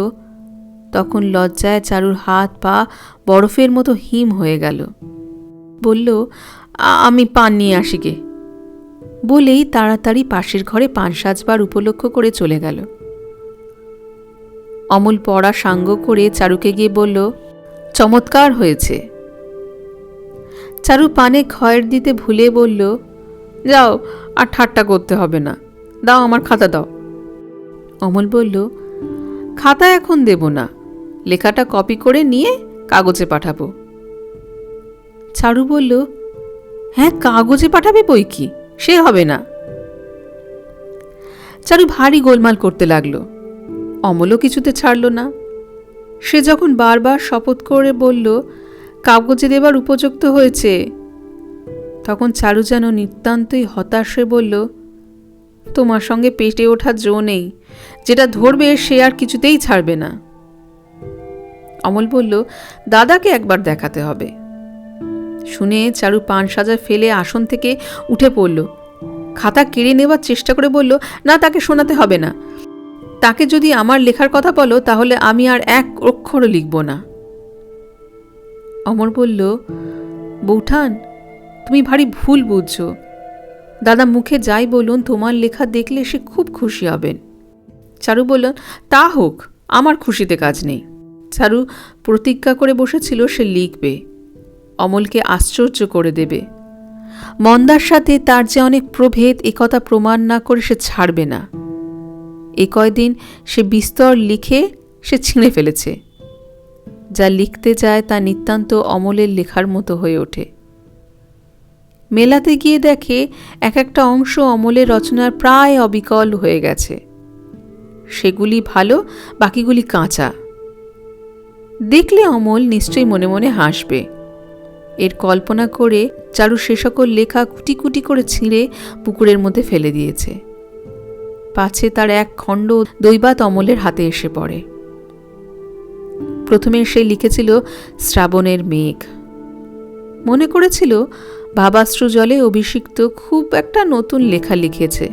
তখন লজ্জায় চারুর হাত পা বরফের মতো হিম হয়ে গেল। বলল, আমি পান নিয়ে আসি গে। বলেই তাড়াতাড়ি পাশের ঘরে পান সাজবার উপলক্ষ করে চলে গেল। অমল পড়া সাঙ্গ করে চারুকে গিয়ে বলল, চমৎকার হয়েছে। চারু পানে খয়ের দিতে ভুলে বলল, যাও, আর ঠাট্টা করতে হবে না, দাও আমার খাতা দাও। অমল বলল, খাতা এখন দেব না, লেখাটা কপি করে নিয়ে কাগজে পাঠাবো। চারু বলল, হ্যাঁ, কাগজে পাঠাবে বই কি, সে হবে না। চারু ভারী গোলমাল করতে লাগল। অমলও কিছুতে ছাড়ল না। সে যখন বারবার শপথ করে বলল কাগজে দেবার উপযুক্ত হয়েছে, তখন চারু যেন নিতান্তই হতাশ হয়ে বলল, তোমার সঙ্গে পেটে ওঠার জো নেই, যেটা ধরবে সে আর কিছুতেই ছাড়বে না। অমল বলল, দাদাকে একবার দেখাতে হবে। শুনে চারু পান সাজা ফেলে আসন থেকে উঠে পড়ল। খাতা কেড়ে নেবার চেষ্টা করে বলল, না, তাকে শোনাতে হবে না। তাকে যদি আমার লেখার কথা বলো তাহলে আমি আর 1 অক্ষরও লিখব না। অমর বলল, বৌঠান, তুমি ভারী ভুল বুঝছো। দাদা মুখে যাই বলুন, তোমার লেখা দেখলে সে খুব খুশি হবেন। চারু বলল, তা হোক, আমার খুশিতে কাজ নেই। চারু প্রতিজ্ঞা করে বসেছিল সে লিখবে, অমলকে আশ্চর্য করে দেবে। মন্দার সাথে তার যে অনেক প্রভেদ একথা প্রমাণ না করে সে ছাড়বে না। এ কয়দিন সে বিস্তর লিখে সে ছিঁড়ে ফেলেছে। যা লিখতে যায় তা নিতান্ত অমলের লেখার মতো হয়ে ওঠে। মেলাতে গিয়ে দেখে এক একটা অংশ অমলের রচনার প্রায় অবিকল হয়ে গেছে। সেগুলি ভালো, বাকিগুলি কাঁচা। দেখলে অমল নিশ্চয়ই মনে মনে হাসবে। এর কল্পনা করে চারু সে সকল লেখা কুটি কুটি করে ছিঁড়ে পুকুরের মধ্যে ফেলে দিয়েছে। পাছে তার এক খণ্ড দৈবাত অমলের হাতে এসে পড়ে। প্রথমে সে লিখেছিল শ্রাবণের মেঘ। মনে করেছিল ভাবাশ্রু জলে অভিষিক্ত খুব একটা নতুন লেখা লিখেছে।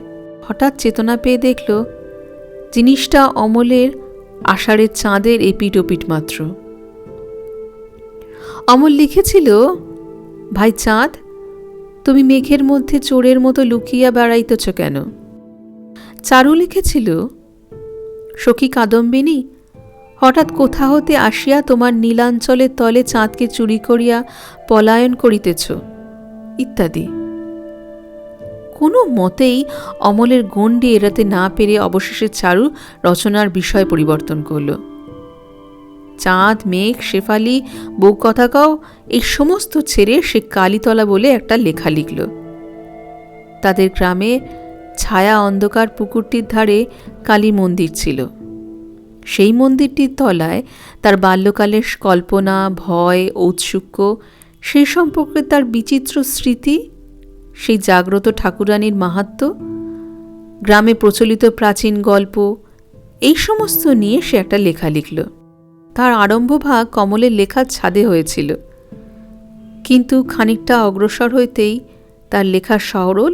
হঠাৎ চেতনা পেয়ে দেখল জিনিসটা অমলের আষাঢ়ের চাঁদের এপিট ওপিট মাত্র। অমল লিখেছিল, ভাই চাঁদ, তুমি মেঘের মধ্যে চোরের মতো লুকিয়া বেড়াইতেছ কেন? চারু লিখেছিল, সখী কাদম্বিনী, হঠাৎ কোথা হতে আসিয়া তোমার নীলাঞ্চলের তলে চাঁদকে চুরি করিয়া পলায়ন করিতেছ, ইত্যাদি। কোনো মতেই অমলের গণ্ডি এড়াতে না পেরে অবশেষে চারু রচনার বিষয় পরিবর্তন করল। চাঁদ, মেঘ, শেফালি, বউ কথা কও, এই সমস্ত ছেড়ে সে কালীতলা বলে একটা লেখা লিখল। তাদের গ্রামে ছায়া অন্ধকার পুকুরটির ধারে কালী মন্দির ছিল। সেই মন্দিরটির তলায় তার বাল্যকালের কল্পনা, ভয়, ঔৎসুক্য, সেই সম্পর্কে তার বিচিত্র স্মৃতি, সেই জাগ্রত ঠাকুরানীর মাহাত্ম্য, গ্রামে প্রচলিত প্রাচীন গল্প, এই সমস্ত নিয়ে সে একটা লেখা লিখল। তার আরম্ভভাগ কমলের লেখার ছাদে হয়েছিল, কিন্তু খানিকটা অগ্রসর হইতেই তার লেখা সরল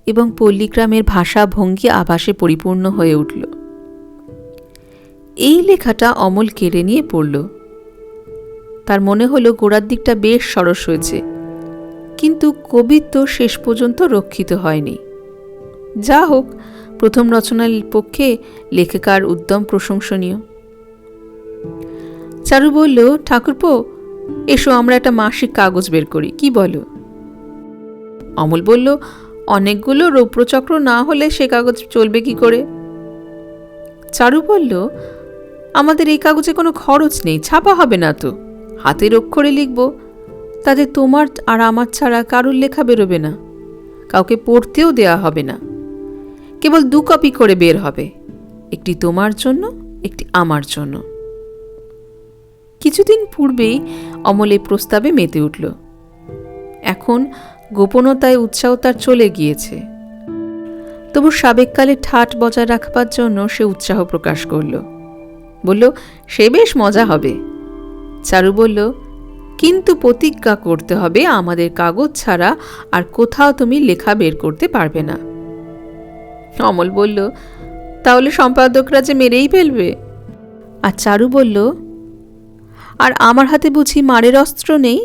এবং পল্লীগ্রামের ভাষা ভঙ্গি আভাসে পরিপূর্ণ হয়ে উঠল। এই লেখাটা অমল কেড়ে নিয়ে পড়ল। তার মনে হলো গোড়ার দিকটা বেশ সরস হয়েছে, কিন্তু কবিত্ব শেষ পর্যন্ত রক্ষিত হয়নি। যা হোক, প্রথম রচনার পক্ষে লেখিকার উদ্যম প্রশংসনীয়। চারু বলল, ঠাকুরপো, এসো আমরা একটা মাসিক কাগজ বের করি, কি বলো? অমল বলল, অনেকগুলো রৌপ্রচক্র না হলে সে কাগজ চলবে কি করে? চারু বলল, আমাদের এই কাগজে কোনো খরচ নেই, ছাপা হবে না তো, হাতের অক্ষরে লিখব, তাতে তোমার আর আমার ছাড়া কারুর লেখা বেরোবে না, কাউকে পড়তেও দেয়া হবে না, কেবল 2 কপি করে বের হবে, একটি তোমার জন্য, একটি আমার জন্য। কিছুদিন পূর্বেই অমল এই প্রস্তাবে মেতে উঠল। এখন গোপনতায় উৎসাহ তার চলে গিয়েছে, তবু সাবেককালে ঠাট বজায় রাখবার জন্য সে উৎসাহ প্রকাশ করল। বলল, সে বেশ মজা হবে। চারু বলল, কিন্তু প্রতিজ্ঞা করতে হবে আমাদের কাগজ ছাড়া আর কোথাও তুমি লেখা বের করতে পারবে না। অমল বলল, তাহলে সম্পাদকরা যে মেরেই ফেলবে। আর চারু বলল, আর আমার হাতে বুঝি মারের অস্ত্র নেই?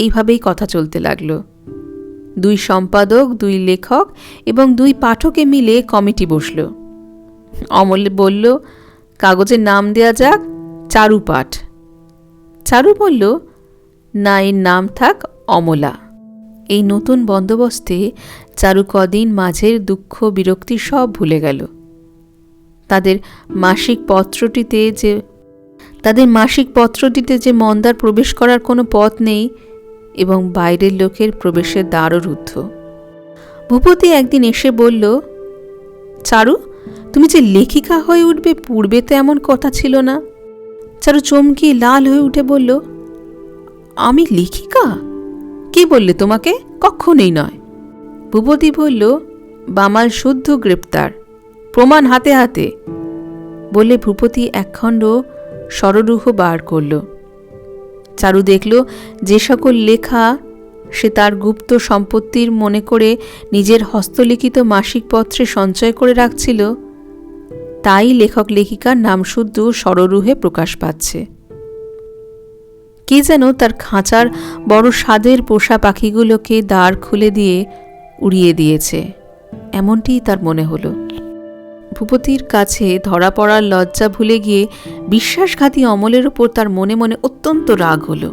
এইভাবেই কথা চলতে লাগলো। 2 সম্পাদক, 2 লেখক এবং 2 পাঠকে মিলে কমিটি বসল। অমল বলল, কাগজের নাম দেয়া যাক চারু পাঠ। চারু বলল, না, এর নাম থাক অমলা। এই নতুন বন্দোবস্তে চারু কদিন মাঝের দুঃখ বিরক্তি সব ভুলে গেল। তাদের মাসিক পত্রটিতে যে মন্দার প্রবেশ করার কোনো পথ নেই এবং বাইরের লোকের প্রবেশের দ্বারও রুদ্ধ। ভূপতি একদিন এসে বলল, চারু, তুমি যে লেখিকা হয়ে উঠবে, পূর্বে তো এমন কথা ছিল না। চারু চমকি লাল হয়ে উঠে বলল, আমি লেখিকা? কে বললে তোমাকে? কখনোই নয়। ভূপতি বলল, বামাল শুদ্ধ গ্রেপ্তার, প্রমাণ হাতে হাতে। বলে ভূপতি একখণ্ড সররুহ বার করল। চারু দেখল যে সকল লেখা সে তার গুপ্ত সম্পত্তির মনে করে নিজের হস্তলিখিত মাসিক পত্রে সঞ্চয় করে রাখছিল, তাই লেখক লেখিকার নামশুদ্ধ সররুহে প্রকাশ পাচ্ছে। কে যেন তার খাঁচার বড় স্বাদের পোষা পাখিগুলোকে দ্বার খুলে দিয়ে উড়িয়ে দিয়েছে, এমনটিই তার মনে হলো। ভূপতির কাছে ধরা পড়ার লজ্জা ভুলে গিয়ে বিশ্বাসঘাতী অমলের ওপর তার মনে মনে অত্যন্ত রাগ হল।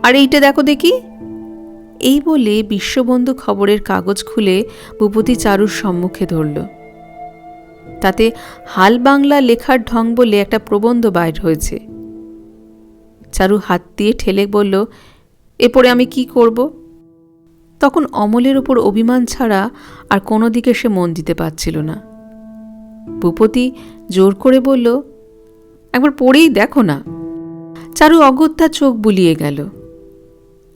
আর এইটা দেখো দেখি। এই বলে বিশ্ববন্ধু খবরের কাগজ খুলে ভূপতি চারুর সম্মুখে ধরল। তাতে হাল বাংলা লেখার ঢং বলে একটা প্রবন্ধ বাইর হয়েছে। চারু হাত দিয়ে ঠেলে বলল, এ পড়ে আমি কি করব? তখন অমলের ওপর অভিমান ছাড়া আর কোনো দিকে সে মন দিতে পারছিল না। ভূপতি জোর করে বলল, একবার পড়েই দেখো না। চারু অগত্যা চোখ বুলিয়ে গেল।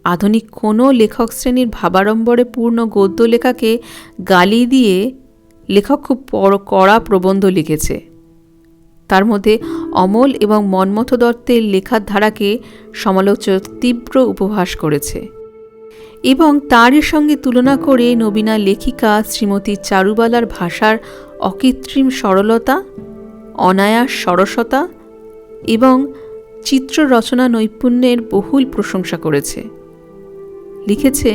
আধুনিক কোনো লেখক শ্রেণীর ভাবাড়ম্বরে পূর্ণ গদ্য লেখাকে গালি দিয়ে লেখক খুব কড়া প্রবন্ধ লিখেছে। তার মধ্যে অমল এবং মন্মথ দত্তের লেখার ধারাকে সমালোচক তীব্র উপহাস করেছে এবং তারই সঙ্গে তুলনা করে নবীনা লেখিকা শ্রীমতী চারুবালার ভাষার অকৃত্রিম সরলতা, অনায়াস সরসতা এবং চিত্র রচনা নৈপুণ্যের বহুল প্রশংসা করেছে। লিখেছে,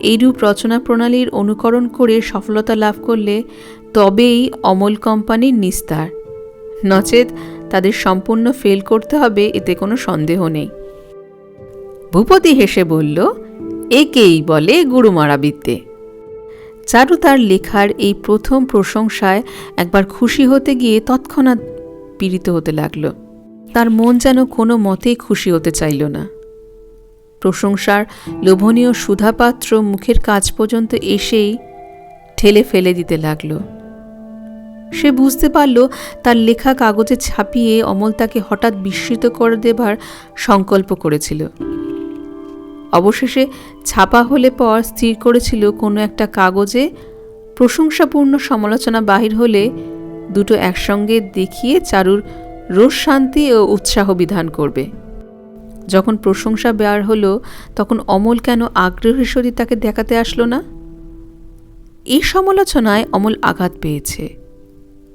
এইরূপ রচনা প্রণালীর অনুকরণ করে সফলতা লাভ করলে তবেই অমল কোম্পানির নিস্তার, নচেত তাদের সম্পূর্ণ ফেল করতে হবে, এতে কোনো সন্দেহ নেই। ভূপতি হেসে বলল, একেই বলে গুরুমারা বিদ্যে। চারু তার লেখার এই প্রথম প্রশংসায় একবার খুশি হতে গিয়ে তৎক্ষণাৎ পীড়িত হতে লাগল। তার মন যেন কোনো মতেই খুশি হতে চাইল না। প্রশংসার লোভনীয় সুধাপাত্র মুখের কাছ পর্যন্ত এসেই ঠেলে ফেলে দিতে লাগল। সে বুঝতে পারল তার লেখা কাগজে ছাপিয়ে অমল তাকে হঠাৎ বিস্মিত করে দেবার সংকল্প করেছিল। অবশেষে ছাপা হলে পর স্থির করেছিল কোনো একটা কাগজে প্রশংসাপূর্ণ সমালোচনা বাহির হলে দুটো একসঙ্গে দেখিয়ে চারুর রোষ শান্তি ও উৎসাহ বিধান করবে। যখন প্রশংসা বের হলো তখন অমল কেন আগ্রহের সহিত তাকে দেখাতে আসলো না? এই সমালোচনায় অমল আঘাত পেয়েছে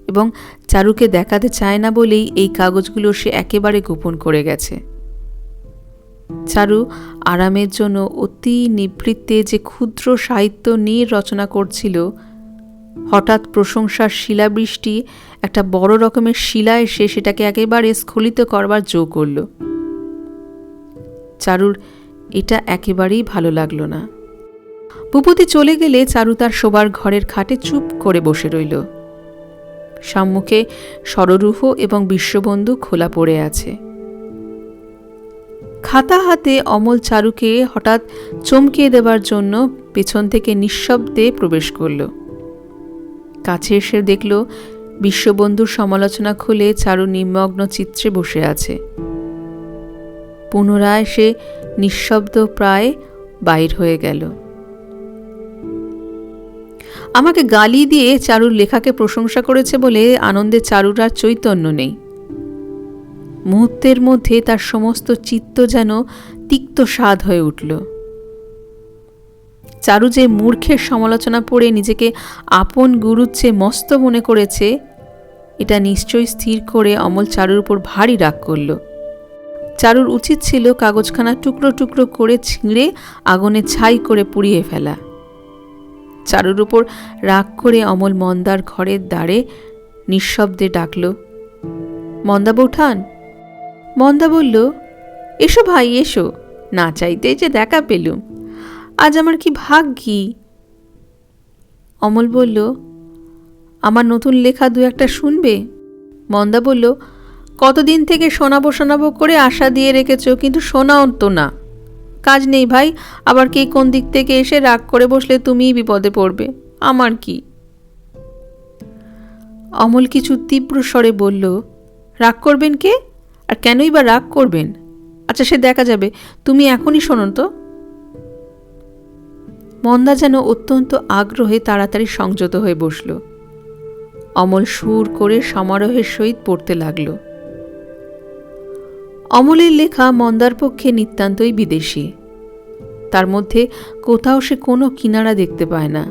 এবং চারুকে দেখাতে চায় না বলেই এই কাগজগুলো সে একেবারে গোপন করে গেছে। চারু আরামের জন্য অতি নিবৃত্তে যে ক্ষুদ্র সাহিত্য নিয়ে রচনা করছিল, হঠাৎ প্রশংসার শিলাবৃষ্টি একটা বড় রকমের শিলা এসে সেটাকে একেবারে স্খলিত করবার জো করল। চারুর এটা একেবারেই ভালো লাগলো না। ভূপতি চলে গেলে চারু তার শোবার ঘরের খাটে চুপ করে বসে রইল। সম্মুখে সররূহ এবং বিশ্ববন্ধু খোলা পড়ে আছে। খাতা হাতে অমল চারুকে হঠাৎ চমকিয়ে দেবার জন্য পেছন থেকে নিঃশব্দে প্রবেশ করল। কাছে এসে দেখল বিশ্ববন্ধুর সমালোচনা খুলে চারু নিমগ্ন চিত্রে বসে আছে। পুনরায় সে নিঃশব্দ প্রায় বাইর হয়ে গেল। আমাকে গালি দিয়ে চারুর লেখাকে প্রশংসা করেছে বলে আনন্দে চারুর আর চৈতন্য নেই। মুহূর্তের মধ্যে তার সমস্ত চিত্ত যেন তিক্ত স্বাদ হয়ে উঠল। চারু যে মূর্খের সমালোচনা পড়ে নিজেকে আপন গুরুর চেয়ে মস্ত মনে করেছে, এটা নিশ্চয়ই স্থির করে অমল চারুর উপর ভারী রাগ করল। চারুর উচিত ছিল কাগজখানা টুকরো টুকরো করে ছিঁড়ে আগুনে ছাই করে পুড়িয়ে ফেলা। চারুর উপর রাগ করে অমল মন্দার ঘরের দ্বারে নিঃশব্দে ডাকল, মন্দা বৌঠান। মন্দা বলল, এসো ভাই এসো, না চাইতে যে দেখা পেলুম, আজ আমার কি ভাগ্যি। অমল বলল, আমার নতুন লেখা দু একটা শুনবে? মন্দা বলল, কতদিন থেকে শোনাবো শোনাবো করে আশা দিয়ে রেখেছ, কিন্তু শোনাও তো না। কাজ নেই ভাই, আবার কে কোন দিক থেকে এসে রাগ করে বসলে তুমিই বিপদে পড়বে, আমার কি। অমল কিছু তীব্র স্বরে বলল, রাগ করবেন কে, আর কেনই বা রাগ করবেন? আচ্ছা সে দেখা যাবে, তুমি এখনই শোনো তো। মন্দা যেন অত্যন্ত আগ্রহে তাড়াতাড়ি সংযত হয়ে বসল। অমল সুর করে সমারোহের সহিত পড়তে লাগল। অমলের লেখা মন্দার পক্ষে নিতান্তই বিদেশি। তার মধ্যে কোথাও সে কোনো কিনারা দেখতে পায় না।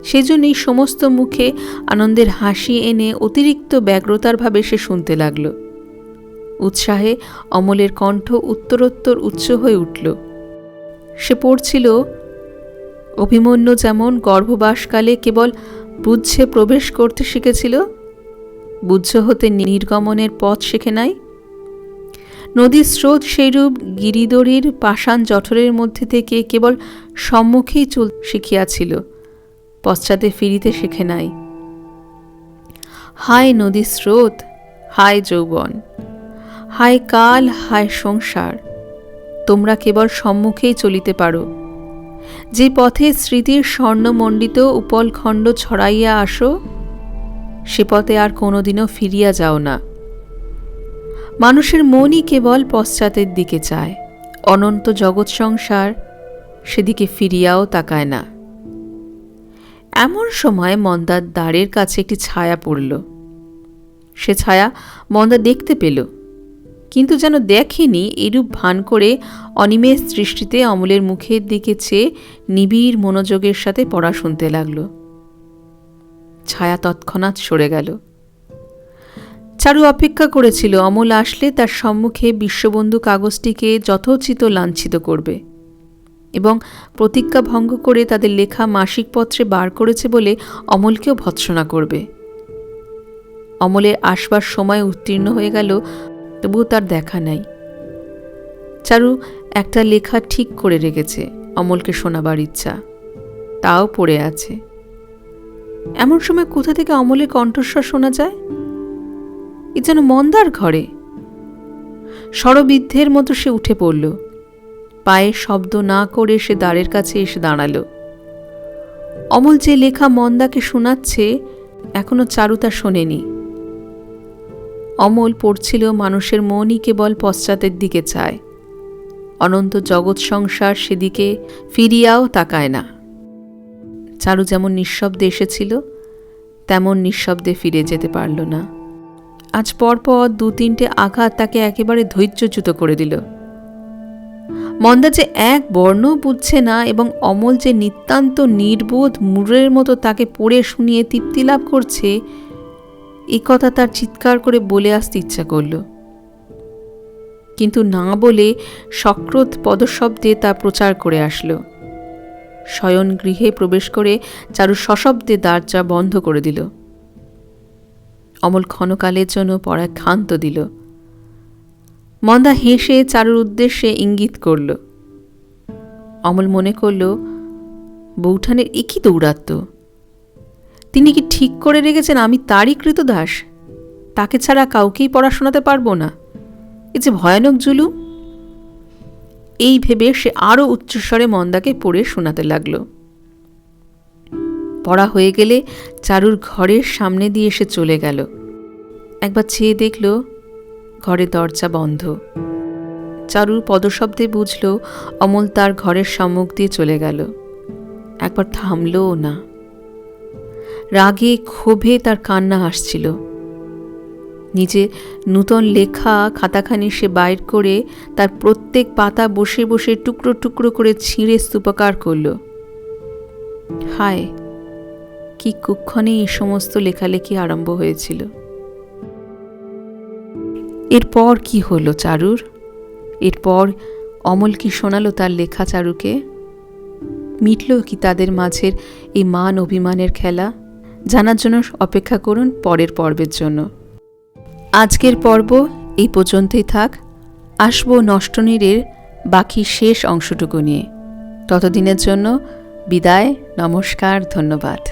সেজন্যই সমস্ত মুখে আনন্দের হাসি এনে অতিরিক্ত ব্যগ্রতার ভাবে সে শুনতে লাগল। উৎসাহে অমলের কণ্ঠ উত্তরোত্তর উচ্চ হয়ে উঠল। সে পড়ছিল, অভিমন্যু যেমন গর্ভবাসকালে কেবল বুঝে প্রবেশ করতে শিখেছিল, বুঝ হতে নির্গমনের পথ শেখে নাই, নদীর স্রোত সেইরূপ গিরিদড়ির পাষাণ জঠরের মধ্যে থেকে কেবল সম্মুখেই চল শিখিয়াছিল, পশ্চাতে ফিরিতে শেখে নাই। হায় নদীর স্রোত, হায় যৌবন, হায় কাল, হায় সংসার, তোমরা কেবল সম্মুখেই চলিতে পারো, যে পথে স্মৃতির স্বর্ণমণ্ডিত উপলখণ্ড ছড়াইয়া আসো, সে পথে আর কোনোদিনও ফিরিয়া যাও না। মানুষের মনই কেবল পশ্চাতের দিকে চায়, অনন্ত জগৎ সংসার সেদিকে ফিরিয়াও তাকায় না। এমন সময় মন্দার দ্বারের কাছে একটি ছায়া পড়ল। সে ছায়া মন্দা দেখতে পেল, কিন্তু যেন দেখেনি এরূপ ভান করে অনিমেষ দৃষ্টিতে অমলের মুখের দিকে চেয়ে নিবিড় মনোযোগের সাথে পড়া শুনতে লাগল। ছায়া তৎক্ষণাৎ সরে গেল। চারু অপেক্ষা করেছিল অমল আসলে তার সম্মুখে বিশ্ববন্ধু কাগজটিকে যথোচিত লাঞ্ছিত করবে এবং প্রতিজ্ঞা ভঙ্গ করে তাদের লেখা মাসিক পত্রে বার করেছে বলে অমলকেও ভৎসনা করবে। অমলের আসবার সময় উত্তীর্ণ হয়ে গেল, তবুও তার দেখা নাই। চারু একটা লেখা ঠিক করে রেখেছে অমলকে শোনাবার ইচ্ছা, তাও পড়ে আছে। এমন সময় কোথা থেকে অমলের কণ্ঠস্বর শোনা যায়? এ যেন মন্দার ঘরে। শরবিদ্ধের মতো সে উঠে পড়ল। পায়ে শব্দ না করে সে দ্বারের কাছে এসে দাঁড়াল। অমল যে লেখা মন্দাকে শোনাচ্ছে এখনো চারু তা শোনেনি। অমল পড়ছিল, মানুষের মনই কেবল পশ্চাতের দিকে চায়, অনন্ত জগৎ সংসার সেদিকে ফিরিয়াও তাকায় না। চারু যেমন নিঃশব্দে এসেছিল তেমন নিঃশব্দে ফিরে যেতে পারল না। আজ পরপর 2-3টে আঘাত তাকে একেবারে ধৈর্যচ্যুত করে দিল। মন্দা যে এক বর্ণ বুঝছে না এবং অমল যে নিতান্ত নির্বোধ মূঢ়ের মতো তাকে পড়ে শুনিয়ে তৃপ্তি লাভ করছে, এই কথা তার চিৎকার করে বলে আসতে ইচ্ছা করল, কিন্তু না বলে সক্রোধ পদশব্দে তা প্রচার করে আসলো। শয়ন গৃহে প্রবেশ করে চারু সশব্দে দরজা বন্ধ করে দিল। অমল ক্ষণকালের জন্য পড়া ক্ষান্ত দিল। মন্দা হেসে চারুর উদ্দেশ্যে ইঙ্গিত করল। অমল মনে করল, বৌঠানের একই দৌরাত্ম্য। তিনি কি ঠিক করে রেখেছেন আমি তারই কৃতদাস? তাকে ছাড়া কাউকেই পড়া শোনাতে পারবো না। এ যে ভয়ানক জুলুম। এই ভেবে সে আরও উচ্চস্বরে মন্দাকে পড়ে শোনাতে লাগল। পড়া হয়ে গেলে চারুর ঘরের সামনে দিয়ে এসে চলে গেল। একবার চেয়ে দেখল ঘরের দরজা বন্ধ। চারুর পদশব্দে বুঝল অমল তার ঘরের সম্মুখ দিয়ে চলে গেল। একবার থামলও না। রাগে ক্ষোভে তার কান্না আসছিল। নিজে নূতন লেখা খাতাখানি সে বাইর করে তার প্রত্যেক পাতা বসে বসে টুকরো টুকরো করে ছিঁড়ে স্তূপাকার করল। হায়, কি কুক্ষণে এই সমস্ত লেখালেখি আরম্ভ হয়েছিল। এরপর কি হলো চারুর? এরপর অমল কি শোনালো তার লেখা চারুকে? মিটল কি তাদের মাঝের এই মান অভিমানের খেলা? জানার জন্য অপেক্ষা করুন পরের পর্বের জন্য। আজকের পর্ব এই পর্যন্তই থাক। আসবো নষ্টনীরের বাকি শেষ অংশটুকু নিয়ে। ততদিনের জন্য বিদায়, নমস্কার, ধন্যবাদ।